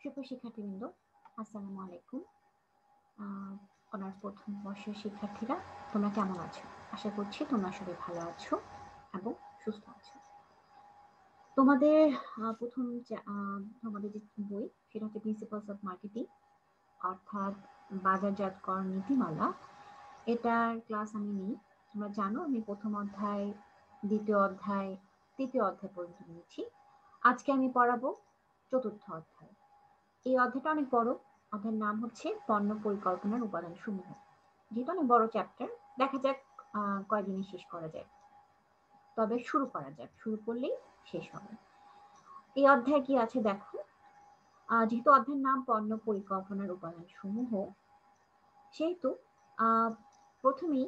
সুপ্রিয় শিক্ষার্থীবৃন্দ, আসসালামু আলাইকুম। অনার্স প্রথম বর্ষের শিক্ষার্থীরা, তোমরা কেমন আছো? আশা করছি তোমরা সবাই ভালো আছো এবং সুস্থ আছো। তোমাদের প্রথম তোমাদের যে বই, সেটা হচ্ছে প্রিন্সিপালস অফ মার্কেটিং, অর্থাৎ বাজারজাতকরণ নীতিমালা। এটার ক্লাস আমি নিই। তোমরা জানো আমি প্রথম অধ্যায়, দ্বিতীয় অধ্যায়, তৃতীয় অধ্যায় পর্যন্ত নিয়েছি। আজকে আমি পড়াবো চতুর্থ অধ্যায়। এই অধ্যায়টা অনেক বড়। অধ্যায়ের নাম হচ্ছে পণ্য পরিকল্পনার উপাদান সমূহ। যেহেতু অনেক বড় চ্যাপ্টার, দেখা যাক কয়দিনে শেষ করা যায়। তবে শুরু করা যাক, শুরু করলেই শেষ হবে। এই অধ্যায়ে কি আছে দেখো। যেহেতু অধ্যায়ের নাম পণ্য পরিকল্পনার উপাদান সমূহ, সেহেতু প্রথমেই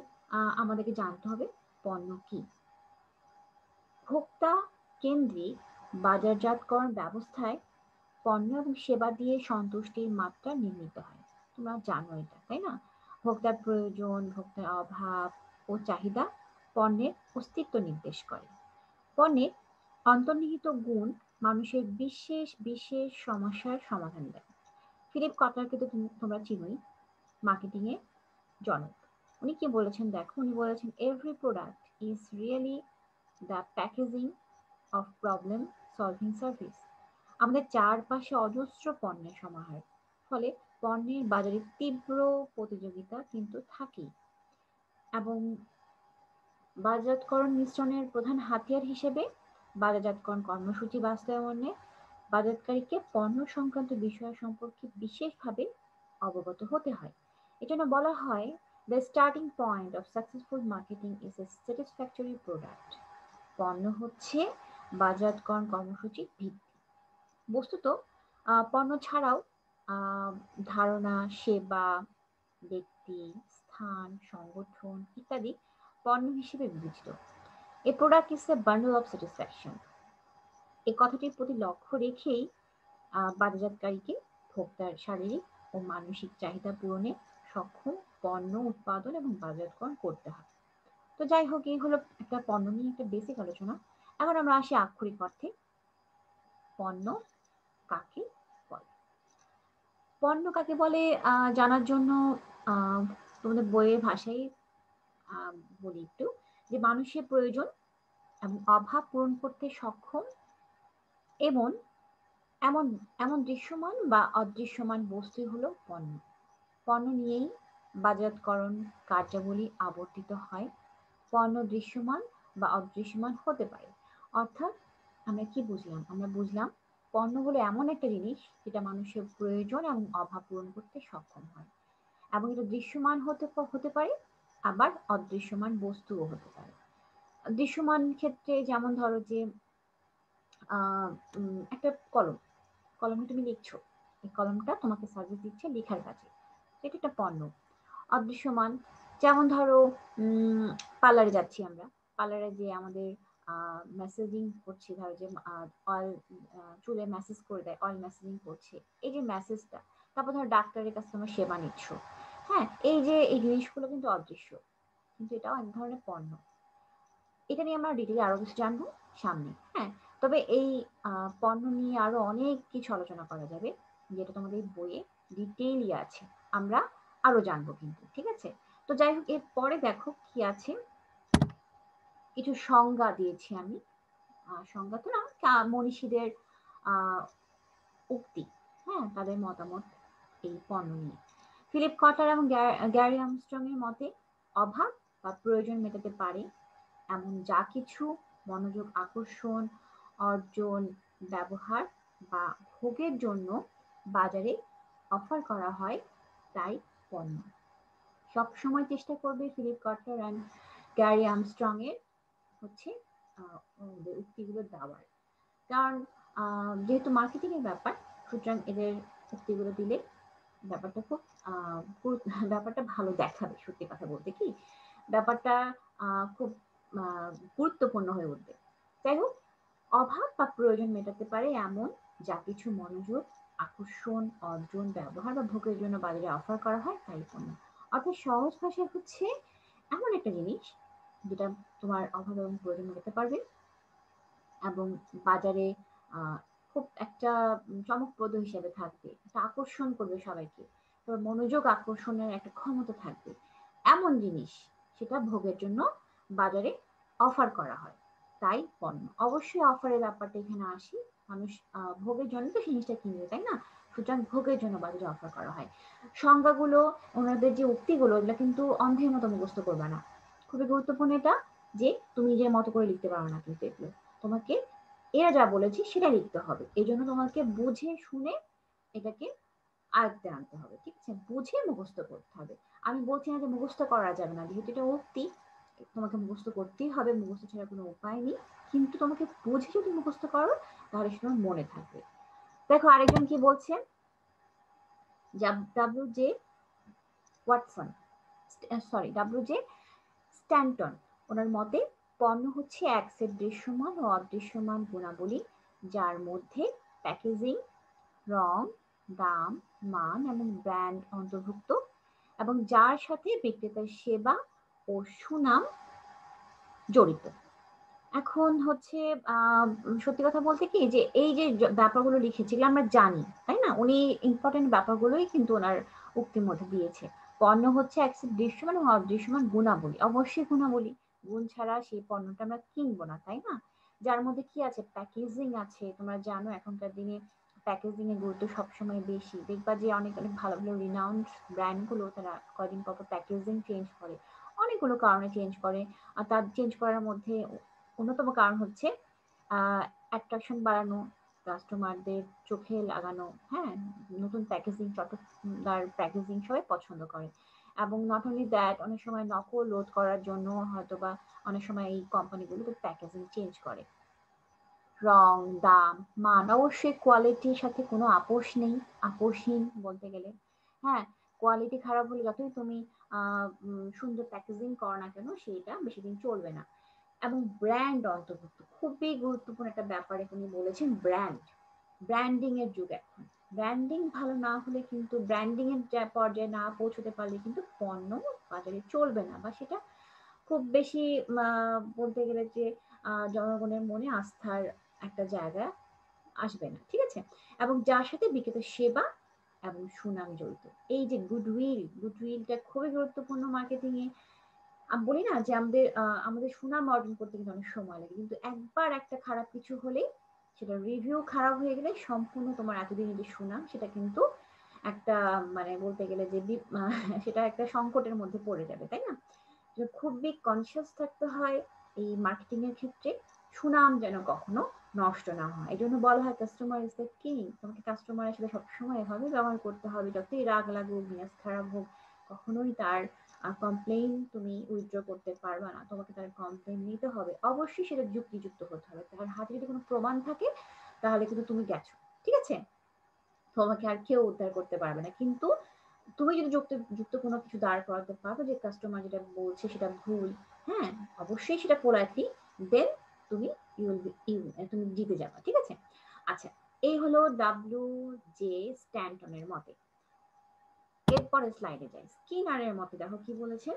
আমাদেরকে জানতে হবে পণ্য কি। ভোক্তা কেন্দ্রিক বাজারজাতকরণ ব্যবস্থায় পণ্য এবং সেবা দিয়ে সন্তুষ্টির মাত্রা নির্মিত হয়। তোমরা জানো এটা, তাই না? ভোক্তার প্রয়োজন, ভোক্তার অভাব ও চাহিদা পণ্যের অস্তিত্ব নির্দেশ করে। পণ্যের অন্তর্নিহিত গুণ মানুষের বিশেষ বিশেষ সমস্যার সমাধান দেয়। ফিলিপ কটলারকে তো তোমরা চিনোই, মার্কেটিং এর জনক। উনি কি বলেছেন দেখো, উনি বলেছেন every product is really the packaging of problem solving service. আমাদের চারপাশে অজস্র পণ্যের সমাহার, ফলে পণ্যের বাজারে তীব্র প্রতিযোগিতা কিন্তু থাকেই। এবং বাজারজাতকরণ মিশ্রণের প্রধান হাতিয়ার হিসেবে বাজারজাতকরণ কর্মসূচি বাস্তবায়নে বাজারকারীকে পণ্য সংক্রান্ত বিষয় সম্পর্কে বিশেষভাবে অবগত হতে হয়। এজন্য বলা হয়, the starting point of successful marketing is a satisfactory product. পণ্য হচ্ছে বাজারজাতকরণ কর্মসূচির ভিত্তি। বস্তুত পণ্য ছাড়াও ধারণা, সেবা, ব্যক্তি, স্থান, সংগঠন ইত্যাদি পণ্য হিসেবে বিবেচিত। A product is a bundle of satisfaction. এই কথাটির প্রতি লক্ষ্য রেখেই বাজারজাতকারীকে ভোক্তার শারীরিক ও মানসিক চাহিদা পূরণে সক্ষম পণ্য উৎপাদন এবং বাজারজাতকরণ করতে হয়। তো যাই হোক, এই হলো একটা পণ্য নিয়ে একটা বেসিক আলোচনা। এখন আমরা আসি আক্ষরিক অর্থে, পণ্য কাকে বলে। পণ্য কাকে বলে জানার জন্য তোমাদের বইয়ের ভাষায় বলি একটু, যে মানুষের প্রয়োজন এবং অভাব পূরণ করতে সক্ষম এবং এমন এমন দৃশ্যমান বা অদৃশ্যমান বস্তুই হলো পণ্য। পণ্য নিয়েই বাজারজাতকরণ কার্যাবলী আবর্তিত হয়। পণ্য দৃশ্যমান বা অদৃশ্যমান হতে পারে। অর্থাৎ আমরা কি বুঝলাম? আমরা বুঝলাম পণ্য হলো এমন একটা জিনিস যেটা মানুষের প্রয়োজন এবং অভাব পূরণ করতে সক্ষম হয়, এবং এটা দৃশ্যমান হতে পারে, আবার অদৃশ্যমান বস্তুও হতে পারে। দৃশ্যমান ক্ষেত্রে যেমন ধরো যে একটা কলমে তুমি লিখছো, এই কলমটা তোমাকে সার্ভিস দিচ্ছে লেখার কাজে, এটা একটা পণ্য। অদৃশ্যমান যেমন ধরো পার্লারে যাচ্ছি আমরা, পার্লারে যে আমাদের মেসেজিং করছি, ধরো যে অয়েল চুলে মেসেজ করে দেয়, অয়েল মেসেজিং করছে, এই যে মেসেজটা। তারপর ধরো ডাক্তারের কাছে তোমার সেবা নিচ্ছ। হ্যাঁ, এই যে এই জিনিসগুলো কিন্তু অদৃশ্য, কিন্তু এটাও এক ধরনের পণ্য। এটা নিয়ে আমরা ডিটেইলে আরো কিছু জানবো সামনে। হ্যাঁ, তবে এই পণ্য নিয়ে আরো অনেক কিছু আলোচনা করা যাবে, যেটা তোমাদের বইয়ে ডিটেইলি আছে। আমরা আরো জানবো কিন্তু, ঠিক আছে? তো যাই হোক, এর পরে দেখো কি আছে, কিছু সংজ্ঞা দিয়েছি আমি। সংজ্ঞা তো না, মনীষীদের উক্তি, হ্যাঁ, তাদের মতামত এই পণ্য নিয়ে। ফিলিপ কটলার এবং গ্যারি আর্মস্ট্রং এর মতে, অভাব বা প্রয়োজন মেটাতে পারে এমন যা কিছু মনোযোগ আকর্ষণ, অর্জন, ব্যবহার বা ভোগের জন্য বাজারে অফার করা হয়, তাই পণ্য। সবসময় চেষ্টা করবে Philip Kotler and Gary Armstrong এর হচ্ছে ওদের উক্তিগুলো দেওয়ার। কারণ যেহেতু মার্কেটিং এর ব্যাপার, সুতরাং এদের উক্তিগুলো দিলে ব্যাপারটা খুব ব্যাপারটা ভালো দেখাবে। সত্যি কথা বলতে কি, ব্যাপারটা খুব গুরুত্বপূর্ণ হয়ে উঠবে। যাই হোক, অভাব বা প্রয়োজন মেটাতে পারে এমন যা কিছু মনোযোগ আকর্ষণ, অর্জন, ব্যবহার বা ভোগের জন্য বাজারে অফার করা হয়, তাই পণ্য। অর্থাৎ সহজ ভাষায় হচ্ছে এমন একটা জিনিস যেটা তোমার অভাব এবং প্রয়োজন মেটাতে পারবে এবং বাজারে খুব একটা চমকপ্রদ হিসেবে থাকবে, একটা আকর্ষণ করবে সবাইকে, তোর মনোযোগ আকর্ষণের একটা ক্ষমতা থাকবে, এমন জিনিস সেটা ভোগের জন্য বাজারে অফার করা হয়। তাই পণ্য, অবশ্যই অফারের ব্যাপারটা এখানে আসি। মানুষ ভোগের জন্য তো জিনিসটা কিনবে, তাই না? সুতরাং ভোগের জন্য বাজারে অফার করা হয়। সংজ্ঞাগুলো, ওনাদের যে উক্তিগুলো, এগুলো কিন্তু অন্ধের মতো মুখস্থ করবে না। খুবই গুরুত্বপূর্ণ এটা, যে তুমি নিজের মতো করে লিখতে পারো না কিন্তু এগুলো, তোমাকে এরা যা বলেছে সেটা লিখতে হবে। এই জন্য তোমাকে বুঝে শুনে এটাকে আয়ত্তে আনতে হবে, ঠিক আছে? বুঝে মুখস্থ করতে হবে। আমি বলছি না যে মুখস্থ করা যাবে না, যেহেতু এটা উক্তি, তোমাকে মুখস্থ করতেই হবে, মুখস্থ ছাড়া কোনো উপায় নেই। কিন্তু তোমাকে বুঝে যদি মুখস্থ করো তাহলে সেটা মনে থাকবে। দেখো আরেকজন কি বলছে, W J Watson, sorry W J Stanton, ওনার মতে পণ্য হচ্ছে এক সেট দৃশ্যমান ও অদৃশ্যমান গুণাবলী, যার মধ্যে প্যাকেজিং, রং, দাম, মান এবং ব্র্যান্ড অন্তর্ভুক্ত, এবং যার সাথে বিক্রেতার সেবা ও সুনাম জড়িত। এখন হচ্ছে সত্যি কথা বলতে কি, যে এই যে ব্যাপারগুলো লিখেছিল আমরা জানি, তাই না? উনি ইম্পর্টেন্ট ব্যাপারগুলোই কিন্তু ওনার উক্তির মধ্যে দিয়েছে। পণ্য হচ্ছে এক সেট দৃশ্যমান এবং অদৃশ্যমান গুণাবলী, অবশ্যই গুণাবলী, গুণ ছাড়া সেই পণ্যটা আমরা কিনবো না, তাই না? যার মধ্যে কি আছে, প্যাকেজিং আছে। তোমরা জানো এখনকার দিনে প্যাকেজিং এর গুরুত্ব সবসময় বেশি। দেখবা যে অনেক অনেক ভালো ভালো রিনাউন্ড ব্র্যান্ড গুলো তারা কয়দিন পর প্যাকেজিং চেঞ্জ করে, অনেকগুলো কারণে চেঞ্জ করে। আর তার চেঞ্জ করার মধ্যে অন্যতম কারণ হচ্ছে অ্যাট্রাকশন বাড়ানো, কাস্টমারদের চোখে লাগানো। হ্যাঁ, নতুন প্যাকেজিং, চটকদার প্যাকেজিং সবাই পছন্দ করে। এবং নট অনলি দ্যাট, অনেক সময় নকল রোধ করার জন্য হয়তোবা অনেক সময় এই কোম্পানিগুলো প্যাকেজিং চেঞ্জ করে। রং, দাম, মান, অবশ্যই কোয়ালিটির সাথে কোনো আপোষ নেই, আপোষহীন বলতে গেলে। হ্যাঁ, কোয়ালিটি খারাপ হলে যতই তুমি সুন্দর প্যাকেজিং করো না কেন, সেটা বেশি দিন চলবে না। এবং ব্র্যান্ড অন্তর্ভুক্ত, খুবই গুরুত্বপূর্ণ একটা ব্যাপারে তিনি বলেছেন, ব্র্যান্ড, ব্র্যান্ডিং এর যুগ এখন। ব্র্যান্ডিং ভালো না হলে কিন্তু, ব্র্যান্ডিং এর পর্যায়ে না পৌঁছতে পারলে কিন্তু পণ্য বাজারে চলবে না, বা সেটা খুব বেশি বলতে গেলে যে জনগণের মনে আস্থার একটা জায়গা আসবে না, ঠিক আছে? এবং যার সাথে বিক্রেতার সেবা এবং সুনাম জড়িত। এই যে গুডউইল, গুডউইলটা খুবই গুরুত্বপূর্ণ মার্কেটিং এ। আমি বলি না যে আমাদের সুনাম অর্জন করতে কিন্তু অনেক সময় লাগে, কিন্তু একবার একটা খারাপ কিছু হলেই, সেটা রিভিউ খারাপ হয়ে গেলে সম্পূর্ণ তোমার এতদিনের যে সুনাম সেটা কিন্তু একটা, মানে বলতে গেলে যে সেটা একটা সংকটের মধ্যে পড়ে যাবে, তাই না? খুবই কনসিয়াস থাকতে হয় এই মার্কেটিং এর ক্ষেত্রে, সুনাম যেন কখনো নষ্ট না হয়। এই জন্য বলা হয় কাস্টমার ইজ দ্য কিং। তোমাকে কাস্টমারের সাথে সবসময় এভাবে ব্যবহার করতে হবে, যতই রাগ লাগুক, মেজাজ খারাপ হোক, কখনোই তার কমপ্লেইন তুমি উইথড্র করতে পারবে না। তোমাকে তার কমপ্লেইন নিতে হবে, অবশ্যই সেটা যুক্তিযুক্ত হতে হবে। তার হাতে যদি কোনো প্রমাণ থাকে তাহলে কিন্তু তুমি গেছো, ঠিক আছে? তোমাকে আর কেউ উদ্ধার করতে পারবে না। কিন্তু তুমি যদি যুক্ত যুক্ত কোনো কিছু দাঁড় করাতে পারো যে কাস্টমার যেটা বলছে সেটা ভুল, হ্যাঁ, অবশ্যই সেটা পোলাইটলি, দেন তুমি তুমি জিতে যাবে, ঠিক আছে? আচ্ছা, এই হলো ডাব্লিউ জে স্ট্যান্টনের মতে। এরপরে স্লাইডে যাই, স্কিনারের মতে দেখো কি বলেছেন।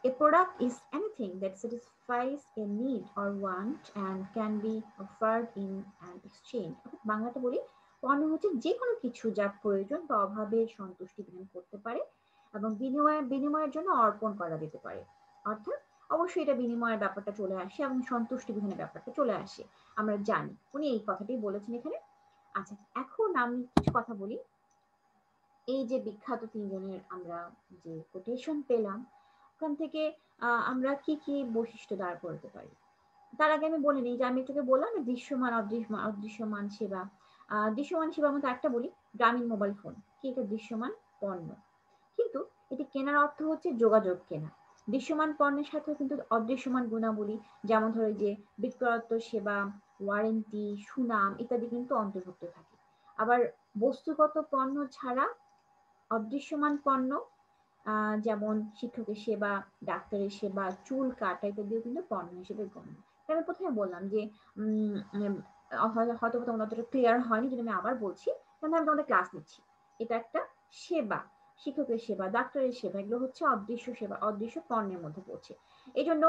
A product is anything that satisfies a need or want and can be offered in an exchange. বাংলাতে বলি, পণ্য হচ্ছে যে কোনো কিছু যা প্রয়োজন বা অভাবের সন্তুষ্টি প্রদান করতে পারে এবং বিনিময়ের জন্য অর্পণ করা যেতে পারে। অর্থাৎ অবশ্যই এটা বিনিময়ের ব্যাপারটা চলে আসে এবং সন্তুষ্টি বিধানের ব্যাপারটা চলে আসে, আমরা জানি। উনি এই কথাটাই বলেছেন এখানে। আচ্ছা, এখন আমি কিছু কথা বলি। এই যে বিখ্যাত তিনজনের আমরা যে কোটেশন পেলাম, ওখান থেকে আমরা কি কি বৈশিষ্ট্য দাঁড় করতে পারি। তার আগে আমি বলে নিই, যে আমি তোকে বললাম না, দৃশ্যমান অদৃশ্যমান অদৃশ্যমান সেবা। দৃশ্যমান সেবার মধ্যে একটা বলি, গ্রামীণ মোবাইল ফোন কি, এটা দৃশ্যমান পণ্য, কিন্তু এটি কেনার অর্থ হচ্ছে যোগাযোগ কেনা। দৃশ্যমান পণ্যের সাথেও কিন্তু অদৃশ্যমান গুণাবলী, যেমন ধরো যে বিক্রয়ত্ব সেবা, ওয়ারেন্টি, সুনাম ইত্যাদি কিন্তু অন্তর্ভুক্ত থাকে। আবার বস্তুগত পণ্য ছাড়া অদৃশ্যমান পণ্য, যেমন শিক্ষকের সেবা, ডাক্তারের সেবা, চুল কাটা ইত্যাদিও কিন্তু পণ্য হিসেবে গণ্য। আমি প্রথমে বললাম যে হয়তো তোমাদের অতটা ক্লিয়ার হয়নি, যদি আমি আবার বলছি, তাহলে আমি তোমাদের ক্লাস নিচ্ছি। এটা একটা সেবা, শিক্ষকের সেবা, ডাক্তারের সেবা, এগুলো হচ্ছে অদৃশ্য সেবা, অদৃশ্য পণ্যের মধ্যে পড়ছে। এই জন্য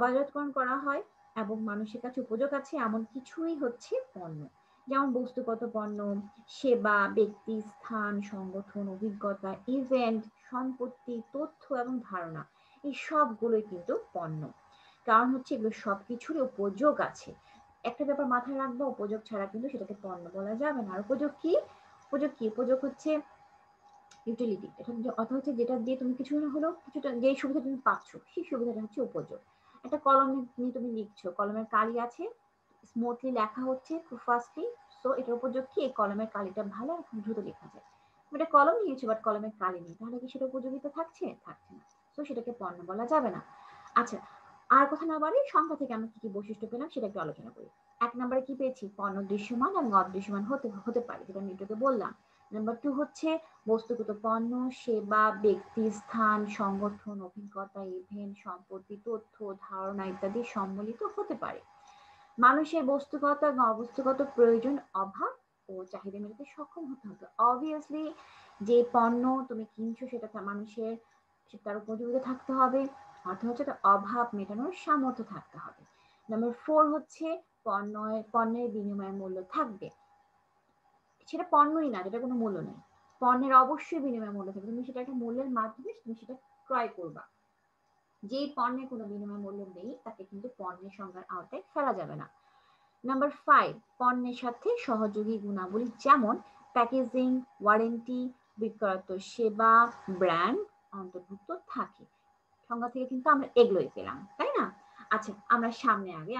বাজারজাতকরণ করা হয় এবং মানুষের কাছে উপযোগ আছে এমন কিছুই হচ্ছে পণ্য। যেমন বস্তুগত পণ্য, সেবা, ব্যক্তি, স্থান, সংগঠন, অভিজ্ঞতা, ইভেন্ট, সম্পত্তি, তথ্য এবং ধারণা, এই সবগুলোই কিন্তু পণ্য। কারণ হচ্ছে এগুলো সবকিছুরই উপযোগ আছে। একটা ব্যাপার মাথায় রাখবো, উপযোগ ছাড়া কিন্তু সেটাকে পণ্য বলা যাবে না। আর উপযোগ কি? উপযোগ হচ্ছে ইউটিলিটি। এটা অর্থ হচ্ছে যেটা দিয়ে তুমি কিছু না হলেও কিছুটা যে সুবিধা তুমি পাচ্ছ, সেই সুবিধাটা হচ্ছে উপযোগ। একটা কলম নিয়ে তুমি লিখছো, কলমের কালি আছে, স্মুথলি লেখা হচ্ছে খুব ফাস্টলি। সো এটার উপযোগ কি? এই কলমের কালিটা ভালো আর খুব দ্রুত লেখা যায়। তুমি একটা কলম নিয়েছো বাট কলমের কালি নেই, তাহলে কি সেটা উপযোগিতা থাকছে? থাকছে না। সো সেটাকে পণ্য বলা যাবে না। আচ্ছা, আর কথা না বাড়ি সংখ্যা থেকে আমরা কি কি বৈশিষ্ট্য পেলাম সেটা একটু আলোচনা করি। এক নম্বরে কি পেয়েছি? পণ্য দৃশ্যমান এবং অদৃশ্যমান হতে হতে পারে, যেটা আমি এটাকে বললাম। নাম্বার 2 হচ্ছে বস্তুগত পণ্য, সেবা, ব্যক্তি, স্থান, সংগঠন, অভিজ্ঞতা, ইভেন্ট, সম্পত্তি, তথ্য, ধারণা ইত্যাদি সম্মিলিত হতে পারে। মানুষের বস্তুগত এবং অবস্তুগত প্রয়োজন, অভাব ও চাহিদা মেটাতে সক্ষম হতে হবে। অবভিয়াসলি যে পণ্য তুমি কিনছো সেটা মানুষের তার উপযোগিতা থাকতে হবে, অর্থাৎ হচ্ছে তার অভাব মেটানোর সামর্থ্য থাকতে হবে। নাম্বার 4 হচ্ছে পণ্যের বিনিময় মূল্য থাকবে। সেটা পণ্যই না, যেটা কোনো মূল্য নেই। পণ্যের অবশ্যই বিনিময় মূল্য থাকবে, তুমি সেটা একটা মূল্যের মাধ্যমে তুমি সেটা ক্রয় করবা। যেই পণ্যের কোনো বিনিময় মূল্য নেই তাকে কিন্তু পণ্যের সংজ্ঞার আওতায় ফেলা যাবে না। নাম্বার 5, পণ্যের সাথে সহযোগী গুণাবলী যেমন প্যাকেজিং, ওয়ারেন্টি, বিক্রয়ত্ব সেবা, ব্র্যান্ড অন্তর্ভুক্ত থাকে। সংজ্ঞা থেকে কিন্তু আমরা এগুলোই পেলাম, তাই না? আচ্ছা, আমরা সামনে আগে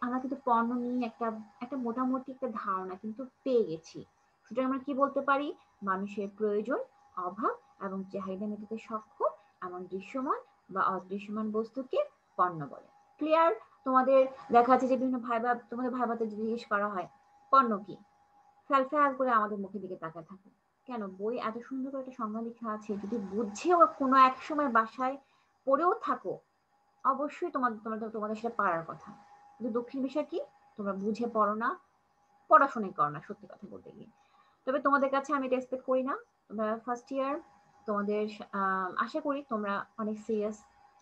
আমরা কিন্তু পণ্য নিয়ে একটা একটা মোটামুটি একটা ধারণা কিন্তু পেয়ে গেছি। সুতরাং আমরা কি বলতে পারি? মানুষের প্রয়োজন, অভাব এবং চাহিদা মেটাতে সক্ষম এমন দৃশ্যমান বা অদৃশ্যমান বস্তুকে পণ্য বলে। ক্লিয়ার? তোমাদের দেখা যাচ্ছে যে বিভিন্ন তোমাদের ভাইবাতে জিজ্ঞেস করা হয় পণ্য কি, ফ্যাল ফ্যাল করে আমাদের মুখের দিকে তাকায় থাকে। কেন? বই এত সুন্দর করে একটা সংজ্ঞা লেখা আছে, যদি বুঝেও কোনো এক সময় বাসায় পড়েও থাকো, অবশ্যই তোমাদের সেটা পারার কথা। কিন্তু দুঃখের বিষয় কি? তোমরা বুঝে পড়ো না, পড়াশোনাই করো না, সত্যি কথা বলতে গিয়ে। তবে তোমাদের কাছে আমি এটা এক্সপেক্ট করি না। তোমরা ফার্স্ট ইয়ার, তোমাদের আশা করি তোমরা অনেক সিরিয়াস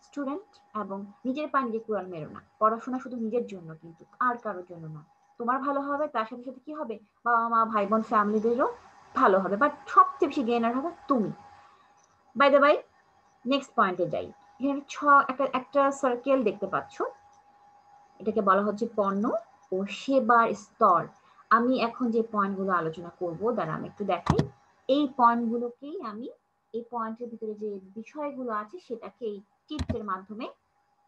স্টুডেন্ট এবং নিজের পায়ে নিজে কুড়াল মেরো না। পড়াশোনা শুধু নিজের জন্য কিন্তু, আর কারোর জন্য না। তোমার ভালো হবে, তার সাথে সাথে কি হবে? বাবা মা ভাই বোন ফ্যামিলিদেরও ভালো হবে, বাট সবচেয়ে বেশি গেইনার হবে তুমি। বাই দ্য বাই, নেক্সট পয়েন্টে যাই। এখানে একটা সার্কেল দেখতে পাচ্ছ, এটাকে বলা হচ্ছে পণ্য ও সেবার স্তর। আমি এখন যে পয়েন্টগুলো আলোচনা করব, দ্বারা আমি একটু দেখাই। এই পয়েন্টগুলোকেই আমি, এই পয়েন্টের ভিতরে যে বিষয়গুলো আছে সেটাকে এই চিত্রের মাধ্যমে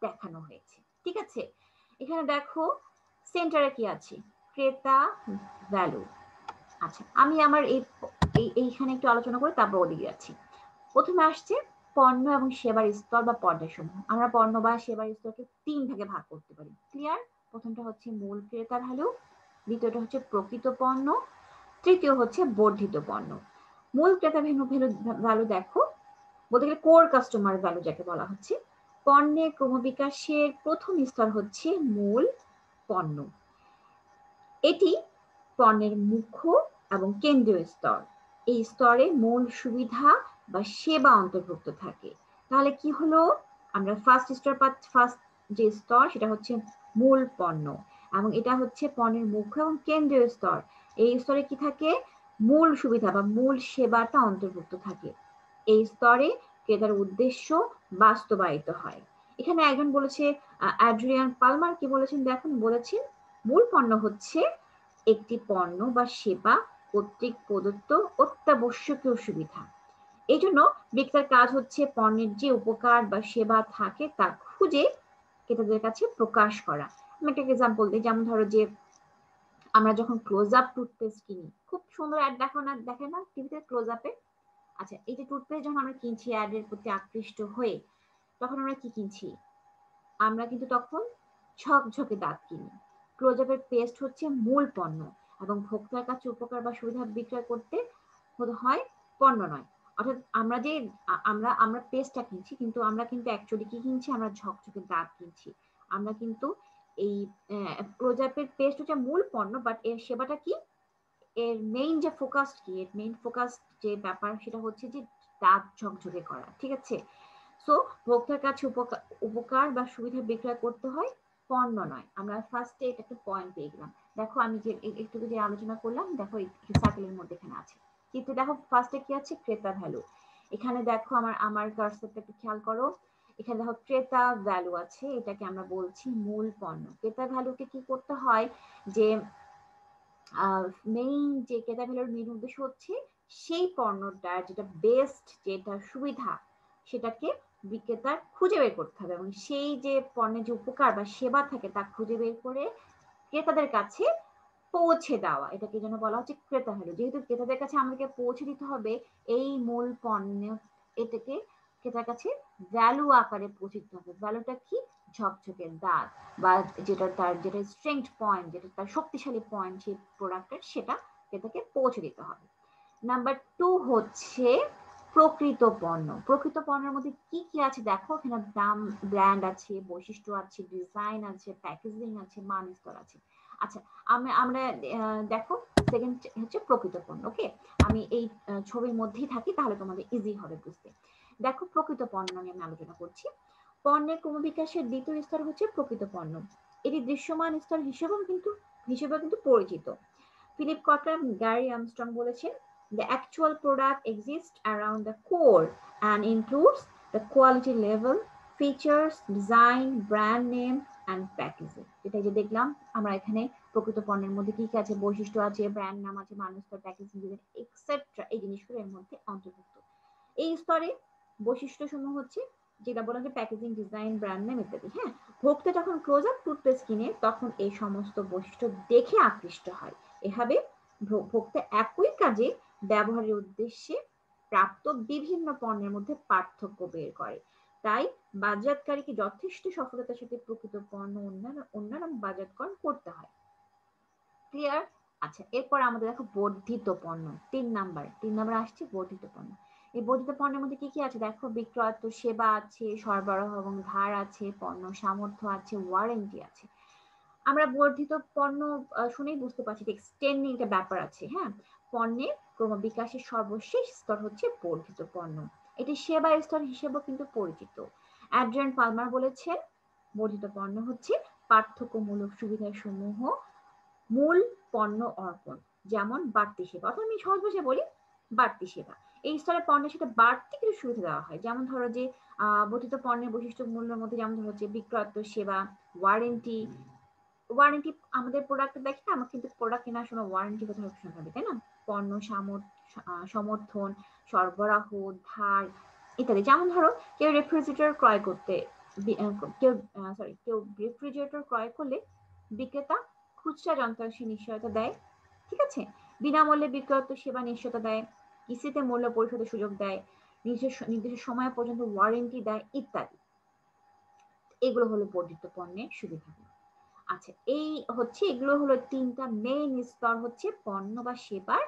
দেখানো হয়েছে। ঠিক আছে? এখানে দেখো সেন্টারে কি আছে? ক্রেতা, ভ্যালু। আচ্ছা, আমি আমার এইখানে একটু আলোচনা করে তারপর ওদিকে যাচ্ছি। প্রথমে আসছে পণ্য এবং সেবার স্তর বা পর্যায়সমূহ। আমরা পণ্য বা সেবার স্তরকে 3 ভাগে ভাগ করতে পারি। ক্লিয়ার? প্রথমটা হচ্ছে মূল ক্রেতা ভ্যালু, দ্বিতীয়টা হচ্ছে প্রকৃত পণ্য, তৃতীয় হচ্ছে বর্ধিত পণ্য। মূল ক্রেতা ভ্যালু দেখো, বলতে গেলে কোর কাস্টমার ভ্যালু যাকে বলা হচ্ছে। পণ্যের ক্রমবিকাশের প্রথম স্তর হচ্ছে মূল পণ্য। এটি পণ্যের মুখ্য এবং কেন্দ্রীয় স্তর। এই স্তরে মূল সুবিধা বা সেবা অন্তর্ভুক্ত থাকে। তাহলে কি হলো? আমরা ফার্স্ট যে স্তর সেটা হচ্ছে মূল পণ্য, এবং এটা হচ্ছে পণ্যের মুখ্য এবং কেন্দ্রীয় স্তর। এই স্তরে কি থাকে? মূল সুবিধা বা মূল সেবাটা অন্তর্ভুক্ত থাকে। এই স্তরে ক্রেতার উদ্দেশ্য বাস্তবায়িত হয়। এখানে একজন বলেছে, অ্যাড্রিয়ান পালমার কি বলেছেন দেখুন, বলেছেন মূল পণ্য হচ্ছে একটি পণ্য বা সেবা কর্তৃক প্রদত্ত অত্যাবশ্যকীয় সুবিধা। এই জন্য বিক্রেতার কাজ হচ্ছে পণ্যের যে উপকার বা সেবা থাকে তা খুঁজে ক্রেতাদের কাছে প্রকাশ করা। আমি একটা এক্সাম্পল দিই, যেমন ধরো যে আমরা যখন ক্লোজ আপ টুথপেস্ট কিনি, খুব সুন্দর অ্যাড দেখে না টিভিতে ক্লোজ আপে? আচ্ছা, এই যে টুথপেস্ট যখন আমরা কিনছি অ্যাডের প্রতি আকৃষ্ট হয়ে, তখন আমরা কি কিনছি? আমরা কিন্তু তখন ঝকঝকে দাঁত কিনি। ক্লোজ আপের পেস্ট হচ্ছে মূল পণ্য এবং ভোক্তার কাছে উপকার বা সুবিধা বিক্রয় করতে হয়, পণ্য নয়। অর্থাৎ আমরা যে আমরা পেস্টটা কিনছি, কিন্তু আমরা কিন্তু অ্যাকচুয়ালি কি কিনছি? আমরা ঝকঝকে দাঁত কিনছি। আমরা কিন্তু এই ক্লোজ আপের পেস্ট হচ্ছে মূল পণ্য, বাট এর সেবাটা কি? এর মেইন যে ফোকাস কি, এর মেইন ফোকাস যে ব্যাপার সেটা হচ্ছে যে দাঁত ঝকঝকে করা। ঠিক আছে? সো ভোক্তার কাছে উপকার বা সুবিধা বিক্রয় করতে হয় পণ্য নয়। আমরা ফার্স্টে এটা একটা পয়েন্ট পেয়ে গেলাম। দেখো আমি যে একটু যে আলোচনা করলাম, দেখো একটু সার্কেলের মধ্যে এখানে আছে, কিন্তু দেখো ফার্স্টে কি আছে, ক্রেতা ভ্যালু। এখানে দেখো আমার কার্সরটা একটু খেয়াল করো, এখানে দেখো ক্রেতা ভ্যালু আছে, এটাকে আমরা বলছি মূল পণ্য। ক্রেতা ভ্যালুকে কি করতে হয়, যে মেইন যে ক্রেতা ভ্যালুর মেইন উদ্দেশ্য হচ্ছে সেই পণ্যটার যেটা বেস্ট, যেটা সুবিধা, সেটাকে বিক্রেতার খুঁজে বের করতে হবে, এবং সেই যে পণ্যের যে উপকার বা সেবা থাকে তা খুঁজে বের করে ক্রেতাদের কাছে পৌঁছে দেওয়া, এটাকে যেন বলা হচ্ছে ক্রেতা ভ্যালু। যেহেতু ক্রেতাদের কাছে আমাদেরকে পৌঁছে দিতে হবে এই মূল পণ্য, এটাকে ক্রেতার কাছে ভ্যালু আকারে পৌঁছে দিতে হবে। ভ্যালুটা কি, ঝকঝকে দাগ, বা যেটা তার যেটা স্ট্রেংথ পয়েন্ট, যেটা তার শক্তিশালী পয়েন্ট সেই প্রোডাক্টের, সেটা ক্রেতাকে পৌঁছে দিতে হবে। নাম্বার 2 হচ্ছে প্রকৃত পণ্য। প্রকৃত পণ্যের মধ্যে কি কি আছে দেখো, এখানে দাম, ব্র্যান্ড আছে, বৈশিষ্ট্য আছে, ডিজাইন আছে, প্যাকেজিং আছে, মান স্তর আছে। আচ্ছা, আমরা দেখো সেকেন্ড হচ্ছে প্রকৃত পণ্য। ওকে, আমি এই ছবির মধ্যেই থাকি, তাহলে তোমাদের ইজি হবে বুঝতে। দেখো প্রকৃত পণ্য নিয়ে আমি আলোচনা করছি। পণ্যের ক্রমবিকাশের দ্বিতীয় স্তর হচ্ছে প্রকৃত পণ্য। এটি দৃশ্যমান স্তর হিসেবে কিন্তু পরিচিত। ফিলিপ কটলার, গ্যারি আর্মস্ট্রং বলেছেন, the actual product exists around the core and includes the quality level, features, design, brand name and packaging. যেটা যে দেখলাম আমরা এখানে প্রকৃত পণ্যের মধ্যে কি কি আছে, বৈশিষ্ট্য আছে, ব্র্যান্ড নাম আছে, মানস্তর, প্যাকেজিং, এক্সেট্রা, এই জিনিসগুলো এর মধ্যে অন্তর্ভুক্ত। এই স্তরে বৈশিষ্ট্য সমূহ হচ্ছে যেটা বলা যে প্যাকেজিং, ডিজাইন, ব্র্যান্ড নেম ইত্যাদি। হ্যাঁ, ভোক্তা যখন ক্লোজ আপ টুথপেস্ট কিনে তখন এই সমস্ত বৈশিষ্ট্য দেখে আকৃষ্ট হয়। এভাবে ভোক্তা একই কাজে ব্যবহারের উদ্দেশ্যে প্রাপ্ত বিভিন্ন পণ্যের মধ্যে পার্থক্য বের করে। তাই বাজারকারীকে যথেষ্ট সফলতার সাথে প্রকৃত পণ্য অন্যান্য বাজারকরণ করতে হয়। ক্লিয়ার? আচ্ছা, এরপর আমাদের দেখো বর্ধিত পণ্য। 3 নাম্বার আসছে বর্ধিত পণ্য। এই বর্ধিত পণ্যের মধ্যে কি কি আছে দেখো, বিক্রয়ত্ব সেবা আছে, সরবরাহ এবং ধার আছে, পণ্য সামর্থ্য আছে, ওয়ারেন্টি আছে। আমরা বর্ধিত পণ্য শুনেই বুঝতে পারছি যে এক্সটেন্ডিং একটা ব্যাপার আছে। হ্যাঁ, পণ্যের ক্রমবিকাশের সর্বশেষ স্তর হচ্ছে বর্ধিত পণ্য। এটি সেবা স্তর হিসেবেও কিন্তু পরিচিত। অ্যাড্রিয়ান পালমার বলেছেন, বর্ধিত পণ্য হচ্ছে পার্থক্যমূলক সুবিধার সমূহ মূল পণ্য অর্পণ, যেমন বাড়তি সেবা। অর্থাৎ আমি সহজ ভাষায় বলি, বাড়তি সেবা। এই স্তরে পণ্যের সাথে বাড়তি কিছু সুবিধা দেওয়া হয়, যেমন ধরো যে বর্ধিত পণ্যের বৈশিষ্ট্য মূল্যের মধ্যে যেমন ধরো যে বিক্রয়ত্ব সেবা, ওয়ারেন্টি। ওয়ারেন্টি আমাদের প্রোডাক্ট দেখি না, আমরা কিন্তু প্রোডাক্ট কেনার সময় ওয়ারেন্টি কথা অপশন পাবে, তাই না? পণ্য সমর্থন, সরবরাহ, ধার ইত্যাদি। যেমন ধরো কেউ রেফ্রিজারেটর ক্রয় করতে কেউ রেফ্রিজারেটর ক্রয় করলে বিক্রেতা খুচরা যন্ত্রাংশে নিশ্চয়তা দেয়, ঠিক আছে, বিনামূল্যে বিক্রয়ত্ব সেবা নিশ্চয়তা দেয়, কিস্তিতে মূল্য পরিশোধের সুযোগ দেয়, নির্দিষ্ট সময় পর্যন্ত ওয়ারেন্টি দেয় ইত্যাদি। এগুলো হলো বর্ধিত পণ্যের সুবিধাগুলো। আচ্ছা, এই হচ্ছে এগুলো হলো 3টা মেইন স্তর হচ্ছে পণ্য বা সেবার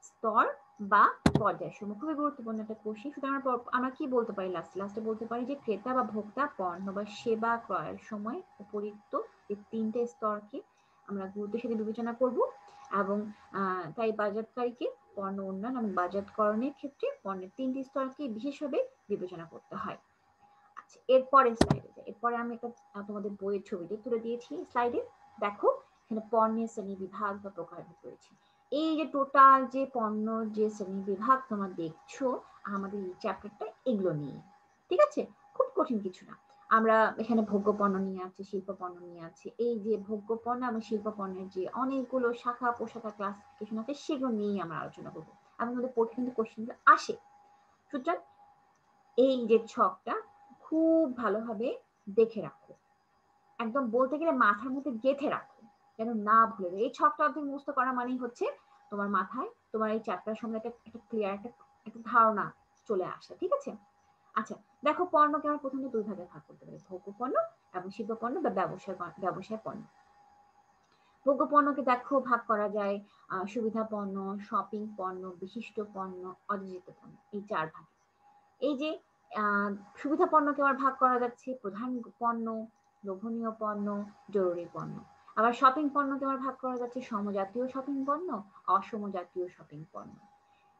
স্তর বা পর্যায় সমূহ। খুবই গুরুত্বপূর্ণ একটা কোশ্চেন। সুতরাং আমরা কি বলতে পারি, লাস্টে বলতে পারি যে ক্রেতা বা ভোক্তা পণ্য বা সেবা ক্রয়ের সময় উপরিক্ত এই 3টে স্তরকে আমরা গুরুত্বের সাথে বিবেচনা করব, এবং তাই বাজারকারীকে পণ্য উন্নয়ন এবং বাজারকরণের ক্ষেত্রে পণ্যের 3টি স্তরকে বিশেষভাবে বিবেচনা করতে হয়। এরপরে স্লাইডে যাই। এরপরে আমি একটা তোমাদের বইয়ের ছবিটি তুলে দিয়েছি স্লাইডে। দেখো এখানে পণ্যের শ্রেণী বিভাগ বা প্রকারভেদ করেছি। এই যে টোটাল যে পণ্য যে শ্রেণী বিভাগ তোমরা দেখছো আমাদের এই চ্যাপ্টারটা এগুলো নিয়ে, ঠিক আছে? খুব কঠিন কিছু না। আমরা এখানে ভোগ্য পণ্য নিয়ে আছি, শিল্প পণ্য নিয়ে আছি। এই যে ভোগ্য পণ্য এবং শিল্প পণ্যের যে অনেকগুলো শাখা পোশাখা ক্লাসিফিকেশন আছে, সেগুলো নিয়েই আমরা আলোচনা করবো। এবং আমাদের পরীক্ষা কিন্তু কোশ্চেনগুলো আসে। সুতরাং এই যে ছকটা খুব ভালোভাবে দেখে রাখো, একদম বলতে গেলে মাথার মধ্যে গেঁথে রাখো, যেন না ভুলে যায়। এই ছকটা অর্ধেক মুখস্থ করা মানেই হচ্ছে তোমার মাথায় তোমার এই চ্যাপ্টার সম্বন্ধে একটা ক্লিয়ার একটা ধারণা চলে আসে, ঠিক আছে? আচ্ছা, দেখো পণ্যকে আমরা প্রথমে 2 ভাগে ভাগ করতে পারি, ভোগ্য পণ্য এবং শিল্প পণ্য বা ব্যবসায় পণ্য। ভোগ্য পণ্যকে দেখো ভাগ করা যায় সুবিধা পণ্য, শপিং পণ্য, বিশিষ্ট পণ্য, অযোজিত পণ্য, এই 4 ভাগে। এই যে সুবিধা পণ্যকে আবার ভাগ করা যাচ্ছে প্রধান পণ্য, লোভনীয় পণ্য, জরুরি পণ্য। আবার শপিং পণ্যকে আবার ভাগ করা যাচ্ছে সমজাতীয় শপিং পণ্য, অসমজাতীয় শপিং পণ্য।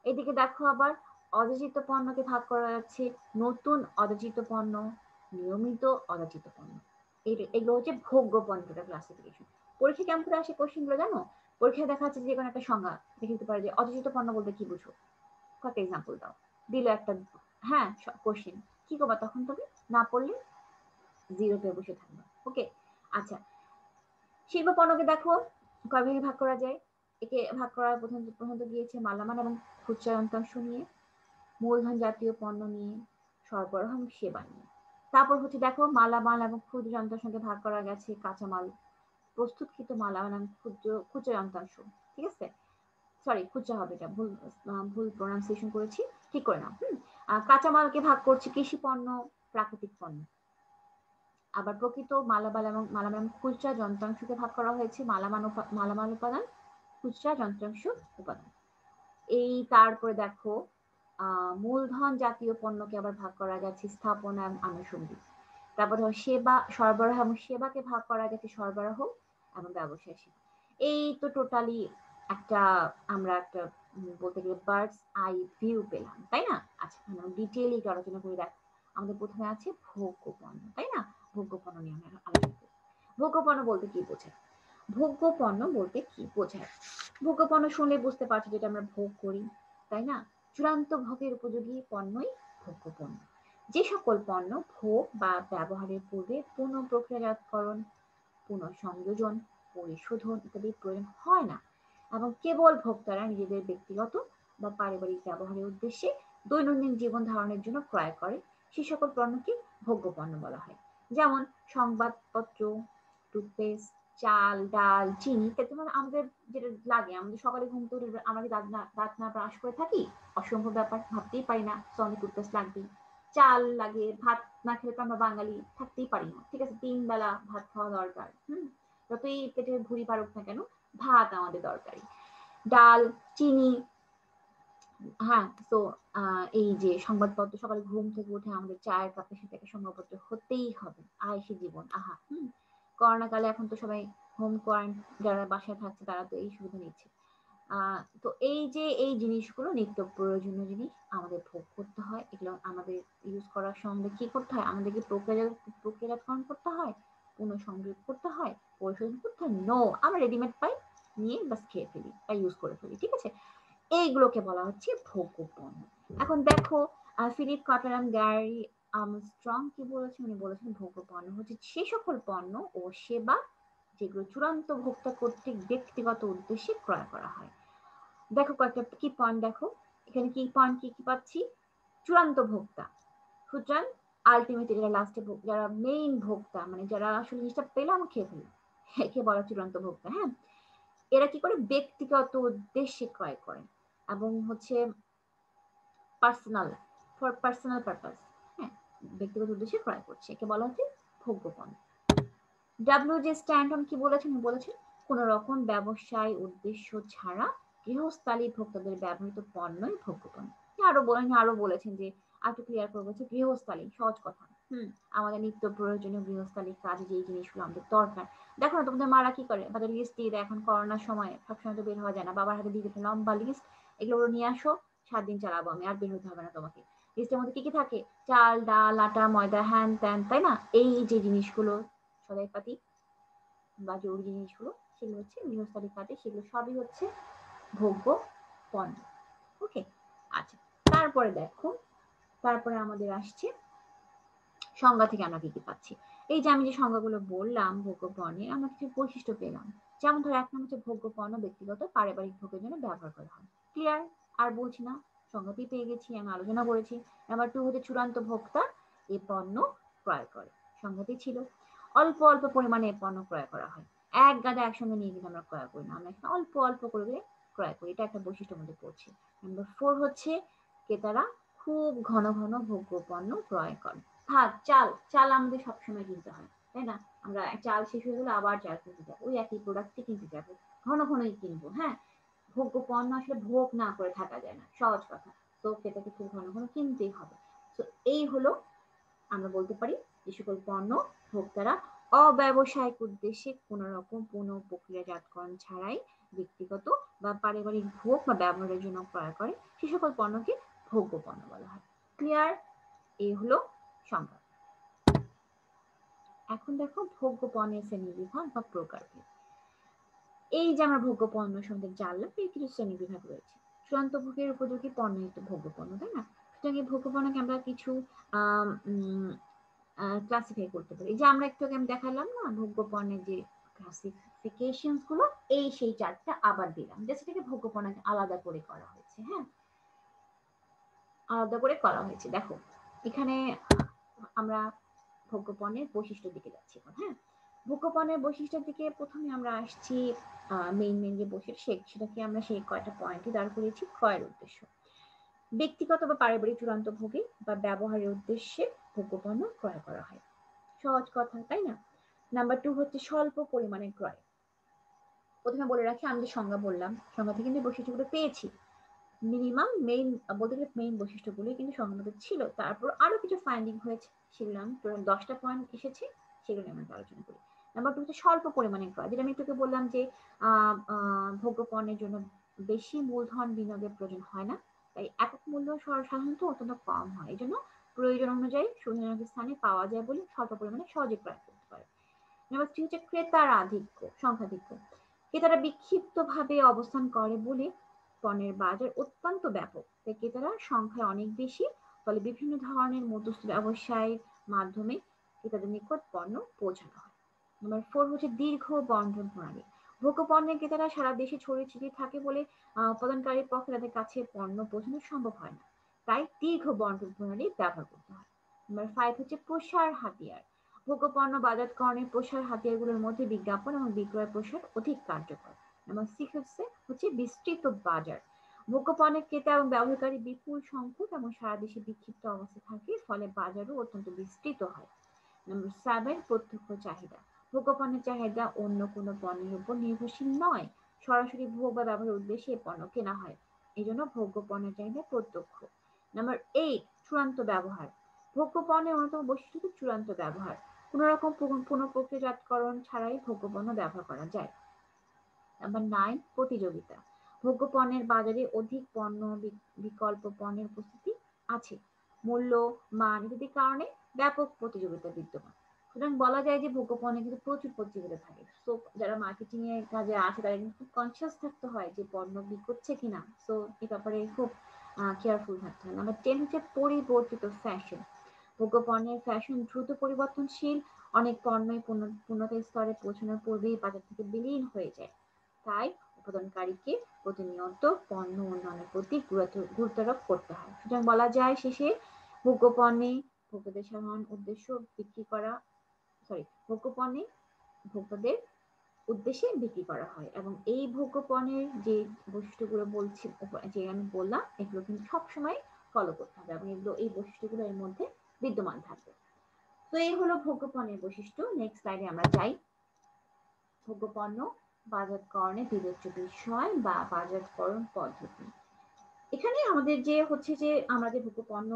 এদিকে দেখো আবার অযাচিত পণ্যকে ভাগ করা যাচ্ছে নতুন অযাচিত পণ্য, নিয়মিত অযাচিত পণ্য। এগুলো হচ্ছে ভোগ্য পণ্যের ক্লাসিফিকেশন। পরীক্ষা কেমন করে আসে কোশ্চেন গুলো জানো? পরীক্ষায় দেখা যাচ্ছে যে কোনো একটা সংজ্ঞা দেখে দিতে পারে যে অযোচিত পণ্য বলতে কি বুঝো, কয়েকটা এক্সাম্পল দাও, দিলে একটা হ্যাঁ কোশ্চেন, কি করবা তখন তুমি? না পড়লে জিরো পেয়ে বসে থাকবে। ওকে, আচ্ছা শিল্প পণ্যকে দেখো কয় ভাগে ভাগ করা যায়। একে ভাগ করার প্রথমত গিয়েছে মালামাল এবং খুচরা যন্ত্রাংশ নিয়ে, মূলধন জাতীয় পণ্য নিয়ে, সরবরাহ এবং সেবা নিয়ে। তারপর হচ্ছে দেখো মালামাল এবং ক্ষুদ্র যন্ত্রাংশকে ভাগ করা গেছে কাঁচামাল, প্রস্তুতকৃত মালামাল এবং খুচরা যন্ত্রাংশ। ঠিক আছে, সরি খুচরা হবে, এটা ভুল ভুল প্রোনাউন্সিয়েশন করেছি, ঠিক করে নাও। কাঁচামালকে ভাগ করছি কৃষি পণ্য, প্রাকৃতিক পণ্য। আবার প্রকৃত মালামাল এবং খুচরা যন্ত্রাংশকে ভাগ করা হয়েছে মালামাল উপাদান, খুচরা যন্ত্রাংশ উপাদান। এই তারপরে দেখো মূলধন জাতীয় পণ্যকে আবার ভাগ করা গেছে স্থাপনা এবং আনুষঙ্গিক। তারপর ধরো সেবা সরবরাহ এবং সেবাকে ভাগ করা গেছে সরবরাহ এবং ব্যবসায় সেবা। এই তো টোটালি একটা আমরা একটা বলতে গেলে বার্ডস আই ভিউ পেলাম, তাই না? আচ্ছা ডিটেইলি আলোচনা করে দেখো। আমাদের প্রথমে আছে ভোগ্য পণ্য, তাই না? ভোগ্য পণ্য নিয়ে আমরা আলোচনা করি। ভোগ্য পণ্য বলতে কি বোঝায়? ভোগ্য পণ্য বলতে কি বোঝায়? ভোগ্য পণ্য শুনলে বুঝতে পারছো যেটা আমরা ভোগ করি, তাই না? চূড়ান্ত ভোগের উপযোগী পণ্যই ভোগ্য পণ্য। যে সকল পণ্য ভোগ বা ব্যবহারের পূর্বে পুনঃ প্রক্রিয়াজাতকরণ, পুনঃসংযোজন, পরিশোধন ইত্যাদির প্রয়োজন হয় না এবং কেবল ভোক্তারা নিজেদের ব্যক্তিগত বা পারিবারিক ব্যবহারের উদ্দেশ্যে দৈনন্দিন জীবন ধারণের জন্য ক্রয় করে, সে সকল পণ্যকে ভোগ্য পণ্য বলা হয়। যেমন সংবাদপত্র, টুথপেস্ট, চাল, ডাল, চিনি ইত্যাদি। মানে আমাদের যেটা লাগে, আমাদের সকালে ঘুম থেকে উঠে আমরা কি দাঁত না ব্রাশ করে থাকি? অসম্ভব ব্যাপার, ভাবতেই পারি না, সো আমাদের টুথপেস্ট লাগবেই। চাল লাগে, ভাত না খেলে তো আমরা বাঙালি থাকতেই পারি না। ঠিক আছে, ৩ বেলা ভাত খাওয়া দরকার। যতই পেটে ভুঁড়ি বাড়ুক না কেন, ভাত আমাদের দরকারি। ডাল, চিনি, হ্যাঁ। তো এই যে সংবাদপত্র, সকালে ঘুম থেকে উঠে আমাদের চায়ের কাপের সাথে একটা সংবাদপত্র হতেই হবে। আয়েশি জীবন, আহা। করোনা কালে এখন তো সবাই হোম কোয়ারেন্টাইন, যারা বাসায় থাকছে তারা তো এই সুবিধা নিচ্ছে। তো এই যে এই জিনিসগুলো নিত্য প্রয়োজনীয় জিনিস আমাদের ভোগ করতে হয়। এগুলো আমাদের ইউজ করার সময় কি করতে হয়? আমাদেরকে প্রক্রিয়াজাতকরণ করতে হয়, পুনঃসংযোগ করতে হয়, পরিশোধন করতে হয়? নো, আমরা রেডিমেড পাই, নিয়ে বাস খেয়ে ফেলি বা ইউজ করে ফেলি। ঠিক আছে, এইগুলোকে বলা হচ্ছে ভোগ্য পণ্য। এখন দেখো ফিলিপ কটলার গ্যারি আর্মস্ট্রং কি বলেছেন? উনি বলেছেন ভোগ্য পণ্য হচ্ছে সে সকল পণ্য ও সেবা যেগুলো চূড়ান্ত ভোক্তা কর্তৃক ব্যক্তিগত উদ্দেশ্যে ক্রয় করা হয়। দেখো কয়েকটা কি পয়েন্ট দেখো, এখানে কি পয়েন্ট কি কি পাচ্ছি? চূড়ান্ত ভোক্তা, সুতরাং আলটিমেটলি যারা লাস্টে যারা মেইন ভোক্তা, মানে যারা আসলে জিনিসটা পেলাম খেয়ে ফেলি, একে বলা চূড়ান্ত ভোক্তা। হ্যাঁ, এরা কি করে? ব্যক্তিগত উদ্দেশ্যে ক্রয় করে এবং হচ্ছে পার্সোনাল, ফর পার্সোনাল পারপাস। হ্যাঁ, ব্যক্তিগত উদ্দেশ্যে ক্রয় করছে, একে বলা হচ্ছে ভোগ্য পণ্য। ডাব্লিউ.জি. স্ট্যান্টন কি বলেছেন? বলেছেন কোন রকম ব্যবসায় উদ্দেশ্য ছাড়া গৃহস্থালী ভোক্তাদের ব্যবহৃত পণ্যই ভোগ্য পণ্য। আরো বলেছেন যে, আর একটু ক্লিয়ার করে বলছে গৃহস্থালী, সহজ কথা। আমাদের নিত্য প্রয়োজনীয় গৃহস্থালী কাজে যে জিনিসগুলো আমাদের দরকার। দেখো না তোমাদের মারা কি করে, তাদের লিস্ট দিয়ে দেয়। এখন করোনার সময় সবসময় তো বের হওয়া যায় না, বাবার হাতে দিয়ে দিতে লম্বা লিস্ট, এগুলো নিয়ে আসো, 7 দিন চালাবো আমি, আর বের হতে হবে না তোমাকে। লিস্টের মধ্যে কি কি থাকে? চাল, ডাল, আটা, ময়দা, হ্যান ত্যান, তাই না? এই যে জিনিসগুলো সদাইপাতি বা জরুরি জিনিসগুলো, সেগুলো হচ্ছে গৃহস্থালী কাজে, সেগুলো সবই হচ্ছে ভোগ্য পণ্য। ওকে, আচ্ছা। তারপরে দেখো, তারপরে আমাদের আসছে সংজ্ঞা থেকে আমরা কি কি পাচ্ছি। এই যে আমি যে সংজ্ঞাগুলো বললাম ভোগ্য পণ্যের, আমরা কিছু বৈশিষ্ট্য পেলাম। যেমন ধরো 1 নম্বর হচ্ছে ভোগ্য পণ্য ব্যক্তিগত পারিবারিক ভোগের জন্য ব্যবহার করা হয়। ক্লিয়ার, আর বলছি না, সংজ্ঞাটি পেয়ে গেছি, আমি আলোচনা করেছি। নাম্বার 2 হচ্ছে চূড়ান্ত ভোক্তা এই পণ্য ক্রয় করে, সংজ্ঞাটি ছিল। অল্প অল্প পরিমাণে এই পণ্য ক্রয় করা হয়, এক গাদা একসঙ্গে নিয়ে কিন্তু আমরা ক্রয় করি না, আমরা এখানে অল্প অল্প করে ক্রয় করি, এটা একটা বৈশিষ্ট্যের মধ্যে পড়ছে। নাম্বার 4 হচ্ছে ক্রেতারা খুব ঘন ঘন ভোগ্য পণ্য ক্রয় করে। ভাত, চাল, চাল আমাদের সবসময় কিনতে হয়, তাই না? আমরা চাল শেষ হয়ে গেলে আবার চাল কিনতে যাবো, ওই একই প্রোডাক্টই কিনতে যাবো, ঘন ঘনই কিনবো। হ্যাঁ, ভোগ্য পণ্য আসলে ভোগ না করে থাকা যায় না, সহজ কথা। তো সেটাকে খুব ঘন ঘন কিনতেই হবে। তো এই হলো, আমরা বলতে পারি যে সকল পণ্য ভোক্তারা অব্যবসায়িক উদ্দেশ্যে কোন রকম পুনঃ প্রক্রিয়াজাতকরণ ছাড়াই ব্যক্তিগত বা পারিবারিক ভোগ বা ব্যবহারের জন্য ক্রয় করে, সে সকল পণ্যকে ভোগ্য পণ্য বলা হয়। ক্লিয়ার? এই হলো সংজ্ঞা। এখন দেখো ভোগ্য পণ্যের শ্রেণীবিভাগ বা প্রকারভেদ। এই যে আমরা ভোগ্য পণ্য সম্বন্ধে জানলাম, এর কিছু শ্রেণীবিভাগ রয়েছে। চূড়ান্ত ভোগের উপযোগী পণ্য তো ভোগ্য পণ্য, তাই না? সুতরাং এই ভোগ্য পণ্যকে আমরা কিছু ক্লাসিফাই করতে পারি। এই যে আমরা একটু আগে আমি দেখালাম না ভোগ্য পণ্যের যে ক্লাসিফিকেশন গুলো, এই সেই চারটা আবার দিলাম, জাস্ট এটাকে ভোগ্য পণ্যকে আলাদা করে করা হয়েছে। হ্যাঁ, আলাদা করে করা হয়েছে। দেখো এখানে আমরা ভোগ্য পণ্যের বৈশিষ্ট্যের দিকে যাচ্ছি। হ্যাঁ, ভোগ্য পণ্যের বৈশিষ্ট্যের দিকে প্রথমে আমরা আসছি। মেইন যে বৈশিষ্ট্য সেটাকে আমরা সেই কয়টা পয়েন্টে দাঁড় করেছি। ক্রয়ের উদ্দেশ্য, ব্যক্তিগত বা পারিবারিক চূড়ান্ত ভোগে বা ব্যবহারের উদ্দেশ্যে ভোগ্য পণ্য ক্রয় করা হয়। সহজ কথা, তাই না? নাম্বার 2 হচ্ছে স্বল্প পরিমাণে ক্রয়। প্রথমে বলে রাখি, আমি যে সংজ্ঞা বললাম, সংজ্ঞা থেকে কিন্তু বৈশিষ্ট্যগুলো পেয়েছি। মিনিমাম মেইন বলতে গেলে মেইন বৈশিষ্ট্যগুলো কিন্তু সংজ্ঞাতে ছিল, তারপর আরো কিছু ফাইন্ডিং হয়েছে, সেগুলো আমি 10টা পয়েন্ট এসেছে, সেগুলো আমরা আলোচনা করি। নাম্বার 2 হচ্ছে স্বল্প পরিমাণে ক্রয়, যেটা আমি তোকে বললাম যে ভোগ্য পণ্যের জন্য বেশি মূলধন বিনিয়োগের প্রয়োজন হয় না, তাই একক মূল্য সাধারণত অত্যন্ত কম হয়, এই জন্য প্রয়োজন অনুযায়ী সুবিধাজনক স্থানে পাওয়া যায় বলে স্বল্প পরিমাণে সহজে ক্রয় করতে পারে। নাম্বার 3 হচ্ছে ক্রেতার সংখ্যাধিক্য। ক্রেতারা বিক্ষিপ্ত ভাবে অবস্থান করে বলে পণ্যের বাজার অত্যন্ত ব্যাপক, তাই ক্রেতারা সংখ্যায় অনেক বেশি, ফলে বিভিন্ন ধরনের মধ্যস্থ ব্যবসায়ের মাধ্যমে ক্রেতাদের নিকট পণ্য পৌঁছানো হয়। নাম্বার 4 হচ্ছে দীর্ঘ বন্টন প্রণালী। ভোগ্য পণ্যের ক্রেতারা সারা দেশে ছড়িয়ে ছিটিয়ে থাকে বলে উৎপাদনকারীর পক্ষে তাদের কাছে পণ্য পৌঁছানো সম্ভব হয় না, তাই দীর্ঘ বন্টন প্রণালী ব্যবহার করতে হয়। নাম্বার 5 হচ্ছে প্রসার হাতিয়ার। ভোগ্য পণ্য বাজারকরণের প্রসার হাতিয়ারগুলোর মধ্যে বিজ্ঞাপন এবং বিক্রয় প্রসার অধিক কার্যকর। নাম্বার 6 হচ্ছে বিস্তৃত বাজার। ভোগ্য পণ্যের ক্রেতা এবং ব্যবহারকারী বিপুল সংখ্যক এবং সারা দেশে বিক্ষিপ্ত অবস্থায় থাকে, ফলে বাজারও অত্যন্ত বিস্তৃত হয়। নাম্বার 7 প্রত্যক্ষ চাহিদা। ভোগ্য পণ্যের চাহিদা অন্য কোনো পণ্যের উপর নির্ভরশীল নয়, সরাসরি ভোগ বা ব্যবহারের উদ্দেশ্যে এই পণ্য কেনা হয়, এই জন্য ভোগ্য পণ্যের চাহিদা প্রত্যক্ষ। নাম্বার 8 চূড়ান্ত ব্যবহার। ভোগ্য পণ্যের অন্যতম বৈশিষ্ট্য হচ্ছে চূড়ান্ত ব্যবহার। কোন রকম পুনঃপ্রক্রিয়াজাতকরণ ছাড়াই ভোগ্য পণ্য ব্যবহার করা যায়। নাম্বার 9 প্রতিযোগিতা। ভোগ্য পণ্যের বাজারে অধিক পণ্য বিকল্প পণ্যের উপস্থিতি আছে, মূল্য, মান ইত্যাদির কারণে ব্যাপক প্রতিযোগিতা বিদ্যমান। সুতরাং বলা যায় যে ভোগ্য পণ্যে কিন্তু প্রচুর প্রতিযোগিতা থাকে। সো যারা মার্কেটিং এর কাজে আছে তারা কিন্তু খুব কনসিয়াস থাকতে হয় যে পণ্য বিকোচ্ছে কিনা, সো এই ব্যাপারে খুব কেয়ারফুল থাকতে হয়। নাম্বার 10 হচ্ছে পরিবর্তিত ফ্যাশন। ভোগ্য পণ্যের ফ্যাশন দ্রুত পরিবর্তনশীল, অনেক পণ্যই পূর্ণতা স্তরে পৌঁছানোর পূর্বেই বাজার থেকে বিলীন হয়ে যায়, তাই উৎপাদনকারীকে প্রতিনিয়ত পণ্য উন্নয়নের প্রতি গুরুত্বারোপ করতে হয়। সুতরাং বলা যায় শেষে ভোগ্য পণ্যে ভোক্তাদের সাধারণ উদ্দেশ্য বিক্রি করা, ভোগ্য পণ্যে ভোক্তাদের উদ্দেশ্যে বিক্রি করা হয়, এবং এই ভোগ্য পণ্যের যে বৈশিষ্ট্যগুলো বলছি, যে আমি বললাম, এগুলো কিন্তু সবসময় ফলো করতে হবে এবং এগুলো এই বৈশিষ্ট্যগুলো এর মধ্যে বিদ্যমান থাকবে। তো এই হলো ভোগ্য পণ্যের বৈশিষ্ট্য। নেক্সট স্লাইডে আমরা যাই। ভোগ্য পণ্য বাজারকরণের বিবেচ্য বিষয় বা বাজারকরণ পদ্ধতি। এখানে আমাদের যে হচ্ছে যে আমরা যে ভোগ্য পণ্য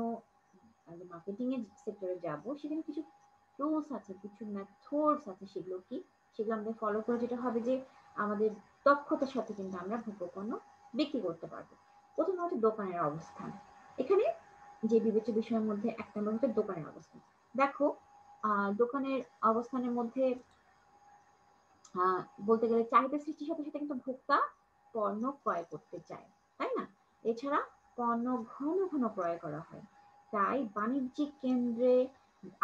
মার্কেটিং এর সেক্টরে যাব, সেখানে কিছু রুলস আছে, কিছু মেথডস আছে। সেগুলো কি? সেগুলো আমাদের ফলো করে যেটা হবে যে আমাদের দক্ষতার সাথে কিন্তু আমরা ভোগ্য পণ্য বিক্রি করতে পারবো। প্রথমে হচ্ছে দোকানের অবস্থান। এখানে যে বিবেচ্য বিষয়ের মধ্যে এক নম্বর হচ্ছে দোকানের অবস্থান। দেখো দোকানের অবস্থানের মধ্যে বলতে গেলে চাহিদা সৃষ্টির সাথে সাথে কিন্তু ভোক্তা পণ্য ক্রয় করতে চায়, তাই না? এছাড়া পণ্য ঘন ঘন ক্রয় করা হয়, তাই বাণিজ্যিক কেন্দ্রে,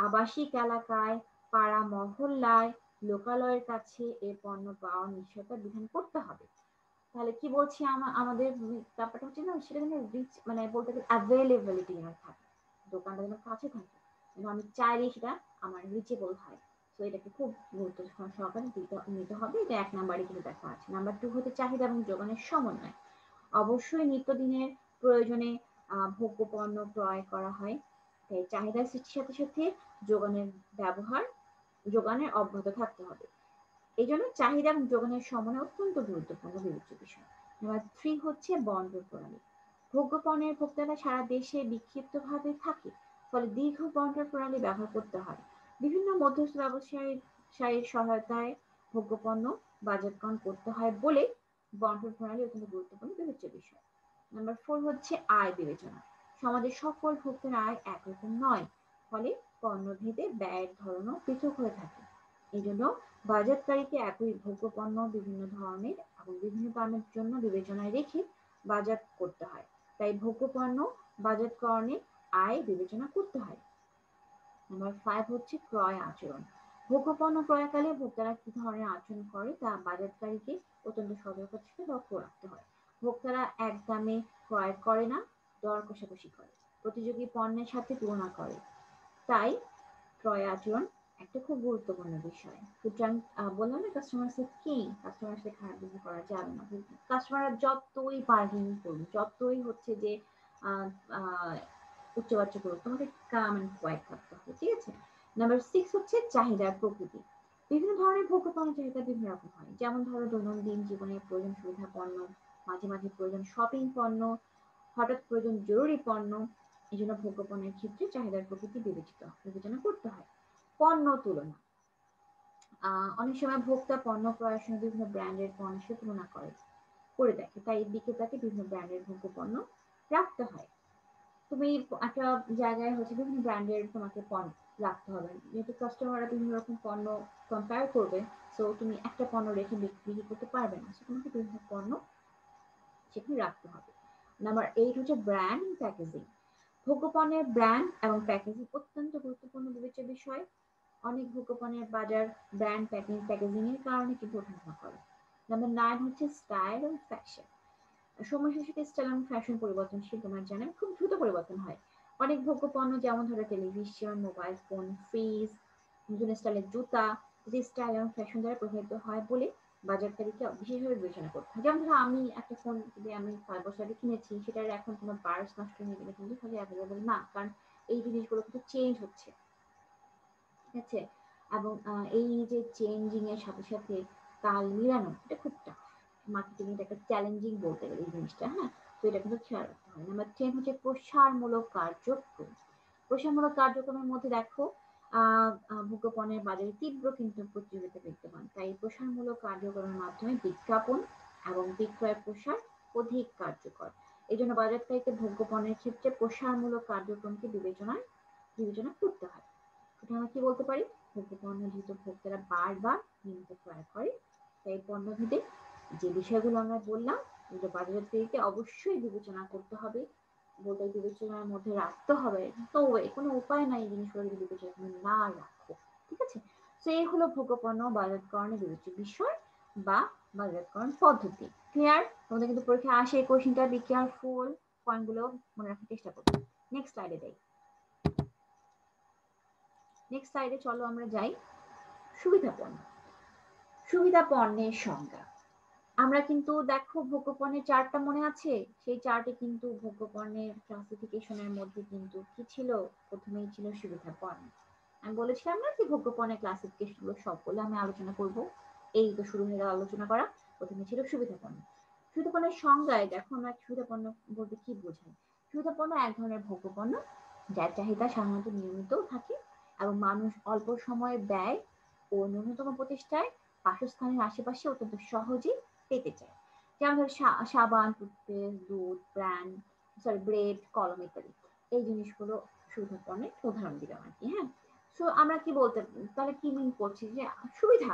আবাসিক এলাকায়, পাড়া মহল্লায়, লোকালয়ের কাছে এ পণ্য পাওয়ার নিশ্চয়তা বিধান করতে হবে। তাহলে কি বলছি, আমাদের ব্যাপারটা হচ্ছে না, সেটা যেন রিচ, মানে বলতে গেলে অ্যাভেলেবিলিটি যেন থাকে, দোকানটা যেন কাছে থাকে, যেন আমি চাইলে সেটা আমার রিচেবল হয়। তো এটাকে খুব গুরুত্ব সহকারে নিতে হবে। এটা এক নাম্বারে কিন্তু দেখা আছে। নাম্বার 2 হচ্ছে চাহিদা এবং যোগানের সমন্বয়। অবশ্যই নিত্যদিনের প্রয়োজনে ভোগ্য পণ্য ক্রয় করা হয়, তাই চাহিদা সৃষ্টির সাথে সাথে যোগানের যোগানের অব্যাহত থাকতে হবে। এই জন্য চাহিদা এবং যোগানের সমন্বয় অত্যন্ত গুরুত্বপূর্ণ বিবেচ্য বিষয়। নাম্বার 3 হচ্ছে বন্টন প্রণালী। ভোগ্য পণ্যের ভোক্তারা সারা দেশে বিক্ষিপ্তভাবে থাকে, ফলে দীর্ঘ বন্টন প্রণালী ব্যবহার করতে হয়। বিভিন্ন মধ্যস্থ ব্যবসায়ীর সহায়তায় ভোগ্য পণ্য বাজারকরণ করতে হয় বলে বন্টন প্রণালী অত্যন্ত গুরুত্বপূর্ণ বিবেচ্য বিষয়। নাম্বার 4 হচ্ছে আয় বিবেচনা। সমাজের সকল ভোক্তার আয় একরকম নয়, ফলে পণ্যভেদে ব্যয়ের ধরনও পৃথক হয়ে থাকে। এই জন্য বাজারকারীকে একই ভোগ্য পণ্য বিভিন্ন ধরনের এবং বিভিন্ন দামের জন্য বিবেচনায় রেখে বাজার করতে হয়। তাই ভোগ্য পণ্য বাজারকরণে আয় বিবেচনা করতে হয়। নাম্বার 5 হচ্ছে ক্রয় আচরণ। ভোগ্য পণ্য ক্রয়কালে ভোক্তারা কি ধরনের আচরণ করে তা বাজারকারীকে অত্যন্ত সতর্কতার সাথে লক্ষ্য রাখতে হয়। ভোক্তারা এক দামে ক্রয় করে না, দর কষাকষি করে, প্রতিযোগী পণ্যের সাথে তুলনা করে। তাই ক্রয় আচরণ একটা খুব গুরুত্বপূর্ণ বিষয়। সুতরাং বললাম না কাস্টমার সাথে কি, কাস্টমার সাথে খারাপ ব্যবহার করা যাবে না। কাস্টমাররা যতই বার্গেনিং করুক, যতই হচ্ছে যে আহ আহ উচ্চবাচ্য করুক, তোমাকে কাম এন্ড কোয়াইট থাকতে হবে, ঠিক আছে? নাম্বার 6 হচ্ছে চাহিদার প্রকৃতি। বিভিন্ন ধরনের ভোগ্য পণ্যের চাহিদা বিভিন্ন রকম হয়। যেমন ধরো দৈনন্দিন জীবনে প্রয়োজন সুবিধা পণ্য, মাঝে মাঝে প্রয়োজন শপিং পণ্য, হঠাৎ প্রয়োজন জরুরি পণ্য। এই জন্য ভোগ্য পণ্যের ক্ষেত্রে চাহিদার প্রকৃতি বিবেচনা করতে হয়। পণ্য তুলনা। অনেক সময় ভোক্তা পণ্য ক্রয়ের সময় বিভিন্ন ব্র্যান্ডের পণ্যের সাথে তুলনা করে দেখে। তাই বিক্রেতাকে বিভিন্ন ব্র্যান্ডের ভোগ্য পণ্য রাখতে হয়। তুমি একটা জায়গায় হচ্ছে বিভিন্ন ব্র্যান্ডের তোমাকে পণ্য রাখতে হবে, যেহেতু কাস্টমাররা বিভিন্ন রকম পণ্য কম্পেয়ার করবে। সো তুমি একটা পণ্য রেখে বিক্রি করতে পারবে না, তোমাকে বিভিন্ন পণ্য সেখানে রাখতে হবে। নাম্বার 8 হচ্ছে ব্র্যান্ড এন্ড প্যাকেজিং। ভোগ্য পণ্যের ব্র্যান্ড এবং প্যাকেজিং অত্যন্ত গুরুত্বপূর্ণ বিবেচ্য বিষয়। অনেক ভোগ্য পণ্যের বাজার ব্র্যান্ড প্যাকেজিং এর কারণে কিন্তু ওঠানামা করে। নাম্বার 9 হচ্ছে স্টাইল ও ফ্যাশন। সময়ের সাথে সাথে স্টাইল এবং ফ্যাশন পরিবর্তনশীল, তোমরা জানো খুব দ্রুত পরিবর্তন হয়। অনেক ভোগ্য পণ্য যেমন ধরো টেলিভিশন, মোবাইল ফোন, ফ্রিজ, নতুন স্টাইলের জুতা, যে স্টাইল এবং ফ্যাশন দ্বারা প্রভাবিত হয় বলে বাজারকারীকে বিশেষভাবে বিবেচনা করতে হয়। যেমন ধরো আমি একটা ফোন যদি আমি 5 বছর আগে কিনেছি, সেটার এখন তোমার পার্স নষ্ট হয়ে গেলে কিন্তু সেটা অ্যাভেলেবল না, কারণ এই জিনিসগুলো কিন্তু চেঞ্জ হচ্ছে, ঠিক আছে? এবং এই যে চেঞ্জিং এর সাথে সাথে তাল মিলানো এটা খুব টাফ। মার্কেটিং এটা একটা চ্যালেঞ্জিং বলতে গেলে এই জিনিসটা, হ্যাঁ? তো এটা কিন্তু খেয়াল রাখতে হয়। নাম্বার 10 হচ্ছে প্রসারমূলক কার্যক্রম। প্রসারমূলক কার্যক্রমের মধ্যে দেখো ভোগ্য পণ্যের বাজারে তীব্র কিন্তু প্রতিযোগিতা বিদ্যমান। তাই প্রসারমূলক কার্যক্রমের মাধ্যমে বিজ্ঞাপন এবং বিক্রয়ের প্রসার অধিক কার্যকর। এই জন্য বাজারকারীকে ভোগ্য পণ্যের ক্ষেত্রে প্রসারমূলক কার্যক্রমকে বিবেচনা করতে হয়। আমরা কি বলতে পারি? ভোগ্য পণ্য যেহেতু ভোক্তারা বারবার নিয়মিত ক্রয় করে, তাই পণ্যভেদে যে বিষয়গুলো আমরা বললাম এগুলো বাজারকারীকে অবশ্যই বিবেচনা করতে হবে, বোর্ডের বিবেচনার মধ্যে রাখতে হবে। তো কোনো উপায় নাই এই জিনিসগুলো যদি বিবেচনা না রাখো, ঠিক আছে? তো এই হলো ভোগ্য পণ্য বাজারকরণের বিবেচ্য বিষয় বা বাজারকরণ পদ্ধতি। ক্লিয়ার? তোমাদের কিন্তু পরীক্ষায় আসে এই কোশ্চেনটা, বি কেয়ারফুল, পয়েন্টগুলো মনে রাখার চেষ্টা করবে। নেক্সট স্লাইডে যাই। নেক্সট স্লাইডে চলো আমরা যাই সুবিধা পণ্য। সুবিধা পণ্যের সংজ্ঞা। আমরা কিন্তু দেখো ভোগ্য পণ্যের চার্টটা মনে আছে? সেই চার্টে কিন্তু ভোগ্য পণ্যের ক্লাসিফিকেশনের মধ্যে কিন্তু কি ছিল? প্রথমেই ছিল সুবিধা পণ্য। আমি বলেছিলাম না যে ভোগ্য পণ্যের ক্লাসিফিকেশন গুলো সবগুলো আমি আলোচনা করব। এই তো শুরু হয়ে গেল আলোচনা করা। প্রথমে ছিল সুবিধা পণ্য। সুবিধা পণ্যের সংজ্ঞায় দেখো আমরা সুবিধা পণ্য বলতে কি বোঝাই। সুবিধা পণ্য এক ধরনের ভোগ্য পণ্য যার চাহিদা সাধারণত নিয়মিত থাকে এবং মানুষ অল্প সময়ে ব্যয় ও ন্যূনতম প্রতিষ্ঠায় বাসস্থানের আশেপাশে অত্যন্ত সহজেই পেতে চায়। যেমন ধরো সাবান, টুথপেস্ট, দুধ, ব্রেড, কলম ইত্যাদি। এই জিনিসগুলো সুবিধা পণ্যের উদাহরণ দিলাম আর কি, হ্যাঁ? সো আমরা কি বলতে, তাহলে কি মিন করছি যে সুবিধা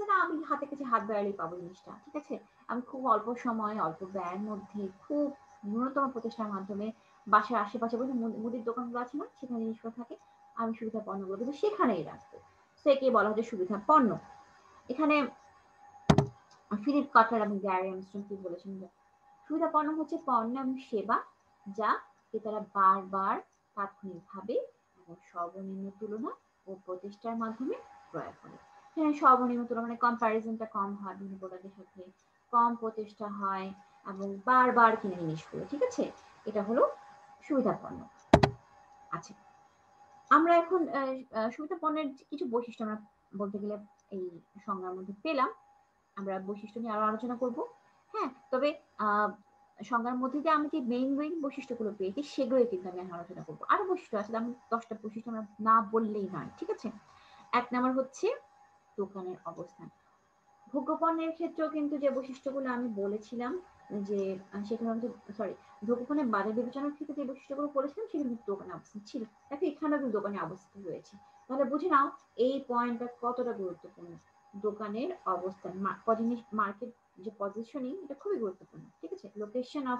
না, আমি হাতে কাছে হাত বাড়ালেই পাবো জিনিসটা, ঠিক আছে? আমি খুব অল্প সময় অল্প ব্যয়ের মধ্যে খুব ন্যূনতম প্রতিষ্ঠার মাধ্যমে বাসার আশেপাশে বলতে মুদির দোকানগুলো আছে না, সেখানে জিনিসগুলো থাকে, আমি সুবিধা পণ্যগুলো কিন্তু সেখানেই রাখবো। সেকে বলা হচ্ছে সুবিধা পণ্য। এখানে ফিলিপ কাটলার এবং গ্যারি আর্মস্ট্রং কি বলেছেন? সুবিধা পণ্য হচ্ছে পণ্য এবং সেবা যা ক্রেতারা বারবার তাৎক্ষণিকভাবে এবং সর্বনিম্ন তুলনা ও প্রতিষ্ঠার মাধ্যমে ক্রয় করে। হ্যাঁ, সর্বনিম্ন তুলনা মানে কম্পারিজনটা কম হয়, বিভিন্ন প্রোডাক্টের সাথে কম প্রতিষ্ঠা হয় এবং বারবার কিনে জিনিসগুলো, ঠিক আছে? এটা হলো সুবিধা পণ্য। আচ্ছা, আমরা এখন সুবিধা পণ্যের কিছু বৈশিষ্ট্য আমরা বলতে গেলে এই সংজ্ঞার মধ্যে পেলাম। আমরা বৈশিষ্ট্য নিয়ে আরো আলোচনা করব, হ্যাঁ? তবে সংজ্ঞার মধ্যে যে আমি যে মেইন বৈশিষ্ট্যগুলো পেয়েছি সেগুলো কিন্তু আমি আলোচনা করবো। আরো বৈশিষ্ট্য আছে, আমি 10টা বৈশিষ্ট্য আমরা না বললেই নয়, ঠিক আছে? 1 নাম্বার হচ্ছে দোকানের অবস্থান। ভোগ্য পণ্যের ক্ষেত্রেও কিন্তু যে বৈশিষ্ট্যগুলো আমি বলেছিলাম যে সেখানে আমাদের সরি ধূমপানে বাজার বিবেচনার ক্ষেত্রে যে বৈশিষ্ট্যগুলো বলেছিলাম সেগুলো কিন্তু দোকানে অবস্থান ছিল। দেখো এখানেও কিন্তু দোকানে অবস্থান রয়েছে। তাহলে বুঝে নাও এই পয়েন্টটা কতটা গুরুত্বপূর্ণ। দোকানের অবস্থান মার্কেট যে পজিশনিং এটা খুবই গুরুত্বপূর্ণ। ঠিক আছে, লোকেশন অফ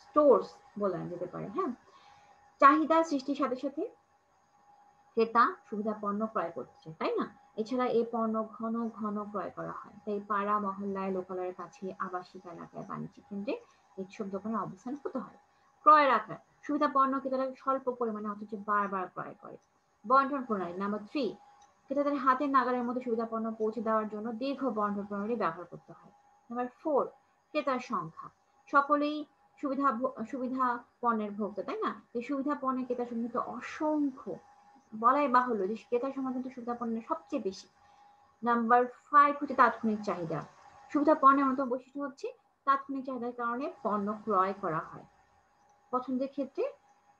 স্টোরস বলা যেতে পারে। হ্যাঁ, চাহিদা সৃষ্টির সাথে সাথে ক্রেতা সুবিধা পণ্য ক্রয় করছে, তাই না? এছাড়া এই পণ্য ঘন ঘন ক্রয় করা হয়, তাই পাড়া মহল্লায় লোকালয়ের কাছে আবাসিক এলাকায় বাণিজ্যিক কেন্দ্রে এইসব দোকানে অবস্থান হতে হয়। ক্রয়ের আকার সুবিধা পণ্য ক্রেতারা স্বল্প পরিমাণে অথচ বারবার ক্রয় করে। বন্টন প্রণালী নাম্বার 3, ক্রেতাদের হাতের নাগালের মধ্যে সুবিধা পণ্য পৌঁছে দেওয়ার জন্য দীর্ঘ বন্টন প্রণালী ব্যবহার করতে হয়। নাম্বার 4, ক্রেতার সংখ্যা সকলেই সুবিধা পণ্যের ভোক্তা, তাই না? এই সুবিধা পণ্যের ক্রেতা সংখ্যা অসংখ্য, বলাই বাহুল্য যে ক্রেতার সংখ্যা কিন্তু সুবিধা পণ্যের সবচেয়ে বেশি। নাম্বার 5 হচ্ছে তাৎক্ষণিক চাহিদা। সুবিধা পণ্যের অন্যতম বৈশিষ্ট্য হচ্ছে তাৎক্ষণিক চাহিদার কারণে পণ্য ক্রয় করা হয়, পছন্দের ক্ষেত্রে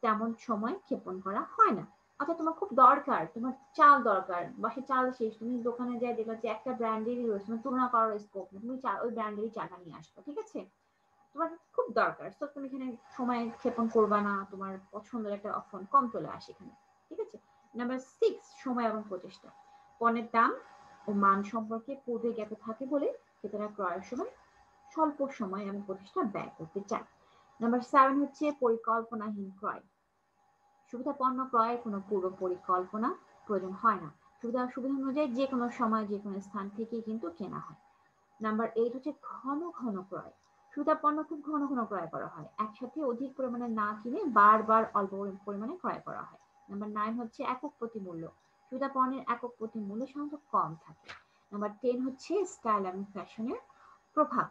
তেমন সময় ক্ষেপণ করা হয় না। অর্থাৎ তোমার খুব দরকার, তোমার চাল দরকার, বাসায় চাল শেষ, তুমি দোকানে যাই দেখলা যে একটা ব্র্যান্ডেরই রয়েছে, তুমি তুলনা করার স্কোপ নেই, তুমি ওই ব্র্যান্ডেরই চালটা নিয়ে আসবে। ঠিক আছে, তোমার খুব দরকার, তো তুমি এখানে সময় ক্ষেপণ করবা না, তোমার পছন্দের একটা অপশন কম চলে আসে এখানে। ঠিক আছে। নাম্বার 6, সময় এবং প্রচেষ্টা। পণ্যের দাম ও মান সম্পর্কে পূর্বে জ্ঞাত থাকে বলে ক্রেতারা ক্রয়ের সময় স্বল্প সময় এবং প্রচেষ্টা ব্যয় করতে চায়। নাম্বার 7 হচ্ছে পরিকল্পনাহীন ক্রয়। সুবিধা পণ্য ক্রয়ের কোনো পূর্ব পরিকল্পনা প্রয়োজন হয় না, সুবিধা অনুযায়ী যে কোনো সময় যে কোনো স্থান থেকেই কিন্তু কেনা হয়। নাম্বার 8 হচ্ছে ঘন ঘন ক্রয়। সুবিধা পণ্য খুব ঘন ঘন ক্রয় করা হয়, একসাথে অধিক পরিমাণে না কিনে বারবার অল্প পরিমাণে ক্রয় করা হয়। নাম্বার 9 হচ্ছে একক প্রতি মূল্য। সুবিধা পণ্যের একক প্রতি মূল্য সাধারণত কম থাকে। নাম্বার 10 হচ্ছে স্টাইল এবং ফ্যাশনের প্রভাব।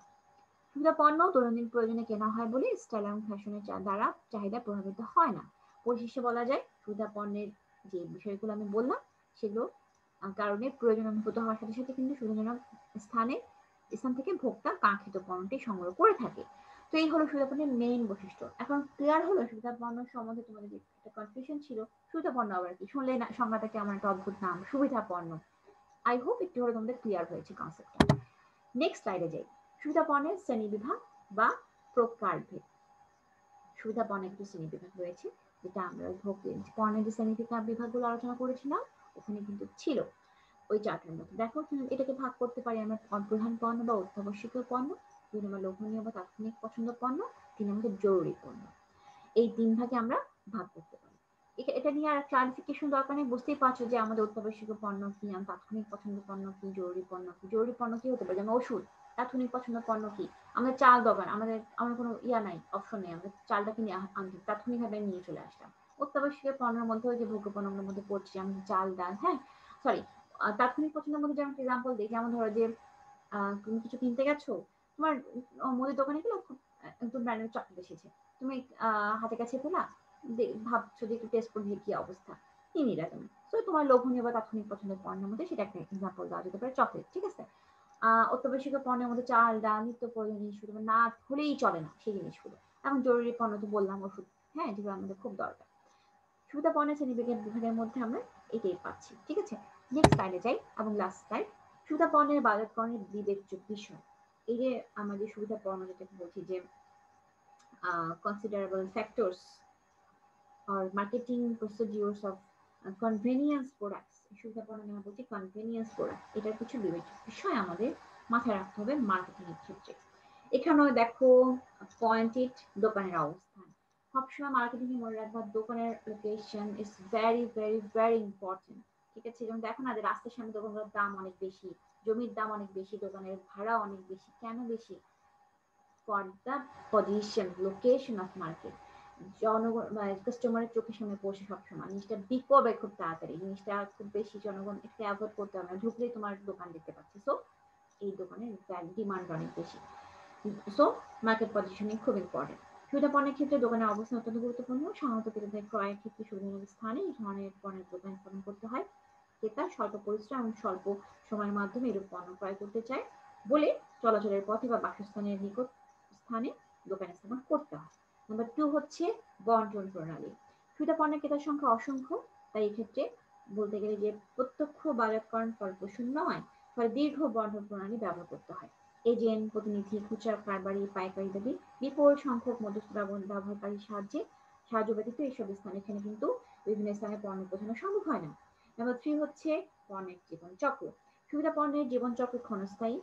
সুবিধা পণ্য দৈনন্দিন প্রয়োজনে কেনা হয় বলে স্টাইল এবং ফ্যাশনের দ্বারা চাহিদা প্রভাবিত হয় না। পরিশেষে বলা যায় সুবিধা পণ্যের যে বিষয়গুলো আমি বললাম সেগুলো কারণে প্রয়োজন অনুভূত হওয়ার সাথে সাথে কিন্তু সুবিধাজনক স্থান থেকে ভোক্তা কাঙ্ক্ষিত পণ্যটি সংগ্রহ করে থাকে। তো এই হলো সুবিধা পণ্যের মেইন বৈশিষ্ট্য। এখন ক্লিয়ার হলো সুবিধা পণ্য সম্বন্ধে তোমাদের যে একটা কনফিউশন ছিল। সুবিধা পণ্য আবার কি, শুনলে না সংজ্ঞাটা কেমন একটা অদ্ভুত নাম, সুবিধা পণ্য। আই হোপ একটু হলে তোমাদের ক্লিয়ার হয়েছে কনসেপ্টটা। নেক্সট স্লাইডে যাই। সুবিধা পণ্যের শ্রেণীবিভাগ বা প্রকারভেদ। সুবিধা পণ্যের কিছু শ্রেণীবিভাগ রয়েছে, যেটা আমরা পণ্যের যে বিভাগগুলো আলোচনা করেছিলাম ওখানে কিন্তু ছিল ওই চার্টের মধ্যে। দেখো এটাকে ভাগ করতে পারি আমরা প্রধান পণ্য বা অত্যাবশ্যকীয় পণ্য, 2 নম্বর লোভনীয় বা তাৎক্ষণিক পছন্দ পণ্য, 3 নম্বর জরুরি পণ্য। এই 3 ভাগে আমরা ভাগ করতে পারি। এটা নিয়ে আর ক্লারিফিকেশন দরকার নেই, বুঝতেই পারছো যে আমাদের অত্যাবশ্যকীয় পণ্য কি, তাৎক্ষণিক পছন্দ পণ্য কি, জরুরি পণ্য কি। জরুরি পণ্য কি হতে পারে, যেমন ওষুধ। তাৎক্ষণিক পছন্দ পণ্য কি, আমাদের চাল দরকার, আমাদের কোনো নাই, অপশন নেই, আমরা চালটা কিনে আনতে তাৎক্ষণিক ভাবে নিয়ে চলে আসলাম। অত্যাবশ্যকীয় পণ্যের মধ্যে ওই যে ভোগ্য পণ্যগুলোর মধ্যে পড়ছে, যেমন চাল ডাল। হ্যাঁ, সরি, তাৎক্ষণিক পছন্দের মধ্যে যেমন এক্সাম্পল দিই, যেমন ধরো যে তুমি কিছু কিনতে গেছো, তোমার মুদির দোকানে গেলে একদম ব্র্যান্ডের চকলেট এসেছে, তুমি হাতের কাছে পেলা, ভাবছো যে একটু টেস্ট করে কি অবস্থা, কি নিলা তুমি। তো তোমার লোভনীয় বা তাৎক্ষণিক পছন্দের পণ্যের মধ্যে সেটা একটা এক্সাম্পল দেওয়া যেতে পারে, চকলেট। ঠিক আছে। অত্যাবশ্যকীয় পণ্যের মধ্যে চাল ডাল নিত্য প্রয়োজনীয় জিনিসগুলো না হলেই চলে না সেই জিনিসগুলো। এবং জরুরি পণ্য তো বললাম ওষুধ, হ্যাঁ, যেগুলো আমাদের খুব দরকার। সুবিধা পণ্যের বিভাগের মধ্যে আমরা এটাই পাচ্ছি। ঠিক আছে। নেক্সট স্লাইডে যাই এবং লাস্ট স্লাইড। সুবিধা পণ্যের বাজারকরণের বিবেচ্য বিষয়। এই যে আমাদের সুবিধা পণ্য যেটাকে বলছি যে considerable factors or marketing procedures of convenience products। সুবিধা পণ্য আমরা বলছি কনভেনিয়েন্স প্রোডাক্ট, এটার কিছু বিবেচ্য বিষয় আমাদের মাথায় রাখতে হবে মার্কেটিং এর ক্ষেত্রে। এখানেও দেখো পয়েন্টেড দোকানের অবস্থান। সবসময় মার্কেটিং এ মনে রাখবা দোকানের location is very very very important. ঠিক আছে, যেমন দেখো না যে রাস্তার সামনে দোকানগুলোর দাম অনেক বেশি, জমির দাম অনেক বেশি, দোকানের ভাড়া অনেক বেশি। কেন বেশি? For the position location of market. জনগণ কাস্টমারের চোখের সামনে পৌঁছে সবসময় জিনিসটা বিকো হবে খুব তাড়াতাড়ি, জিনিসটা খুব বেশি জনগণ একটু অ্যাভয়েড করতে হবে না, ঢুকলেই তোমার দোকান দেখতে পাচ্ছি। সো এই দোকানের ডিমান্ড অনেক বেশি। সো মার্কেট পজিশনিং খুব ইম্পর্টেন্ট। সুবিধা পণ্যের ক্ষেত্রে দোকানের অবস্থান অত্যন্ত গুরুত্বপূর্ণ। সাধারণত ক্রেতাদের ক্রয়ের ক্ষেত্রে সুবিধাজনক স্থানে এই ধরনের পণ্যের দোকান স্থাপন করতে হয়। ক্রেতা স্বল্প পরিশ্রম এবং স্বল্প সময়ের মাধ্যমে এরূপ পণ্য ক্রয় করতে চায় বলে চলাচলের পথে বা বাসস্থানের নিকট স্থানে দোকান স্থাপন করতে হয়। নাম্বার 2 হচ্ছে বন্টন প্রণালী। সুবিধা পণ্যের ক্রেতার সংখ্যা অসংখ্য, তাই এক্ষেত্রে বলতে গেলে যে প্রত্যক্ষ বাজারকরণ ফলপ্রসূ নয়, ফলে দীর্ঘ বন্টন প্রণালী ব্যবহার করতে হয়। এজেন্ট, প্রতিনিধি, খুচরা কারবারি, পাইকারি ইত্যাদি বিপুল সংখ্যক মধ্যস্থ ব্যবহারকারীর সাহায্য ব্যতীত এইসব স্থানে এখানে কিন্তু বিভিন্ন স্থানে পণ্য পৌঁছানো সম্ভব হয় না। নাম্বার 3 হচ্ছে পণ্যের জীবন চক্র। সুবিধা পণ্যের জীবন চক্র ক্ষণস্থায়ী,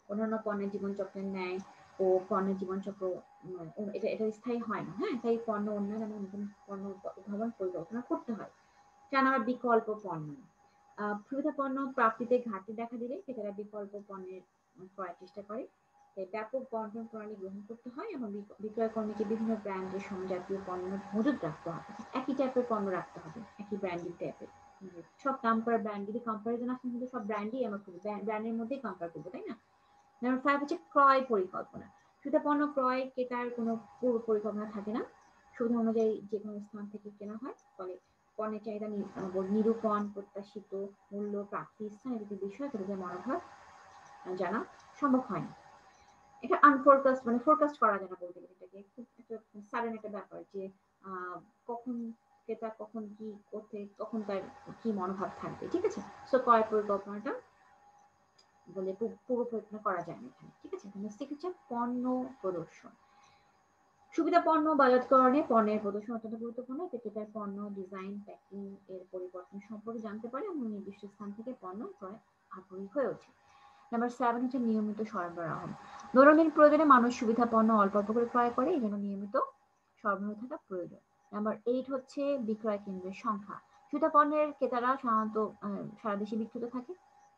অন্যান্য পণ্যের জীবন চক্রের ন্যায় ও পণ্যের জীবন চক্র এটা স্থায়ী হয় না। হ্যাঁ, তাই পণ্য উন্নয়ন এবং নতুন পণ্য উদ্ভাবন পরিকল্পনা করতে হয়। 4 নম্বর বিকল্প পণ্য। সুবিধা পণ্য প্রাপ্তিতে ঘাটতি দেখা দিলে ক্রেতারা বিকল্প পণ্যের ক্রয়ের চেষ্টা করে। তাই ব্যাপক বন্টন প্রণালী গ্রহণ করতে হয় এবং বিক্রয় কর্মীকে বিভিন্ন ব্র্যান্ডের সমজাতীয় পণ্য মজুত রাখতে হবে। একই টাইপের পণ্য রাখতে হবে, একই ব্র্যান্ডিং টাইপের। সব নাম করা ব্র্যান্ড যদি কম্পারিজন আসে কিন্তু সব ব্র্যান্ডই আমরা করবো, ব্র্যান্ডের মধ্যেই কম্পেয়ার করবো, তাই না? নাম্বার 5 হচ্ছে ক্রয় পরিকল্পনা। সুবিধা পণ্য ক্রয় ক্রেতার কোনো পূর্ব পরিকল্পনা থাকে না, সুবিধা অনুযায়ী যে কোনো স্থান থেকে কেনা হয়। ফলে পণ্যের চাহিদা নিরূপণ, প্রত্যাশিত মূল্য, প্রাপ্তি স্থান ইত্যাদি বিষয় ক্রেতাদের মনোভাব জানা সম্ভব হয় না। এটা আনফোরকাস্ট, মানে ফোরকাস্ট করা যায় না বলতে গেলে, এটাকে খুব একটা সাডেন একটা ব্যাপার যে কখন ক্রেতা কখন কি করতে, কখন তার কি মনোভাব থাকবে। ঠিক আছে, সো ক্রয় পরিকল্পনাটা বলে পূর্ব পরিকল্পনা করা যায় না এখানে। ঠিক আছে, হচ্ছে পণ্য প্রদর্শন। সুবিধা পণ্য বাজারকরণে পণ্যের প্রদর্শন অত্যন্ত গুরুত্বপূর্ণ। এতে ক্রেতার পণ্য ডিজাইন, প্যাকিং এর পরিবর্তন সম্পর্কে জানতে পারে এবং নির্দিষ্ট স্থান থেকে পণ্য ক্রয় আগ্রহী হয়ে ওঠে। নাম্বার 7 হচ্ছে নিয়মিত সরবরাহ। দৈনন্দিন প্রয়োজনে মানুষ সুবিধা পণ্য অল্প অল্প করে ক্রয় করে, এই জন্য নিয়মিত সরবরাহ থাকা প্রয়োজন। নাম্বার 8 হচ্ছে বিক্রয় কেন্দ্রের সংখ্যা। সুবিধা পণ্যের ক্রেতারা সাধারণত সারা দেশে বিক্রিত থাকে।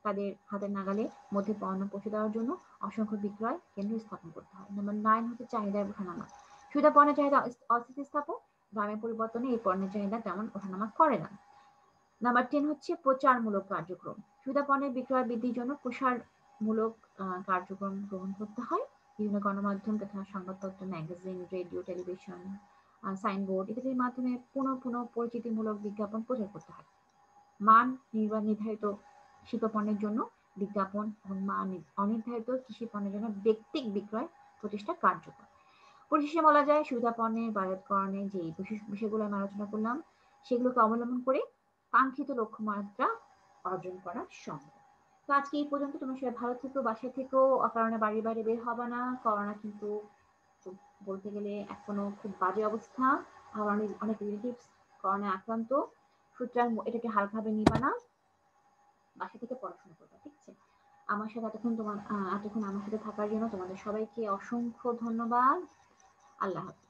তাদের হাতের নাগালে মধ্যে পণ্য পৌঁছে দেওয়ার জন্য অসংখ্য বিক্রয় কেন্দ্র স্থাপন করতে হয়। নাম্বার 9 হচ্ছে চাহিদার ওঠানামা। সুবিধা পণ্যের চাহিদা অস্থিতিস্থাপক, দামের পরিবর্তনে এই পণ্যের চাহিদা তেমন ওঠানামা করে না। নাম্বার 10 হচ্ছে প্রচারমূলক কার্যক্রম। সুবিধা পণ্যের বিক্রয় বৃদ্ধির জন্য প্রসারমূলক কার্যক্রম গ্রহণ করতে হয়। বিভিন্ন গণমাধ্যম তথা সংবাদপত্র, ম্যাগাজিন, রেডিও, টেলিভিশন, সাইনবোর্ড ইত্যাদির মাধ্যমে পুনঃ পরিচিতিমূলক বিজ্ঞাপন প্রচার করতে হয়। মান নির্ধারিত শিল্প পণ্যের জন্য বিজ্ঞাপন এবং মান অনির্ধারিত কৃষি পণ্যের জন্য ব্যক্তিক বিক্রয় প্রতিষ্ঠা কার্যকর। পরিশেষে বলা যায় সুবিধা পণ্যের বাজারকরণে যে বিষয়গুলো আমি আলোচনা করলাম সেগুলোকে অবলম্বন করে কাঙ্ক্ষিত লক্ষ্যমাত্রা অর্জন করা সম্ভব। তো আজকে এই পর্যন্ত। তোমরা সবাই ভালো থেকো, বাসায় থেকো, অকারণে বাড়ি বাইরে বের হবে না। করোনা কিন্তু বলতে গেলে এখনো খুব বাজে অবস্থা। আমার অনেক রিলেটিভস করোনায় আক্রান্ত, সুতরাং এটাকে হালকাভাবে নিবা না, বাসা থেকে পড়াশোনা করবা। ঠিক আছে, আমার সাথে এতক্ষণ আমার সাথে থাকার জন্য তোমাদের সবাইকে অসংখ্য ধন্যবাদ। আল্লাহ হাফেজ।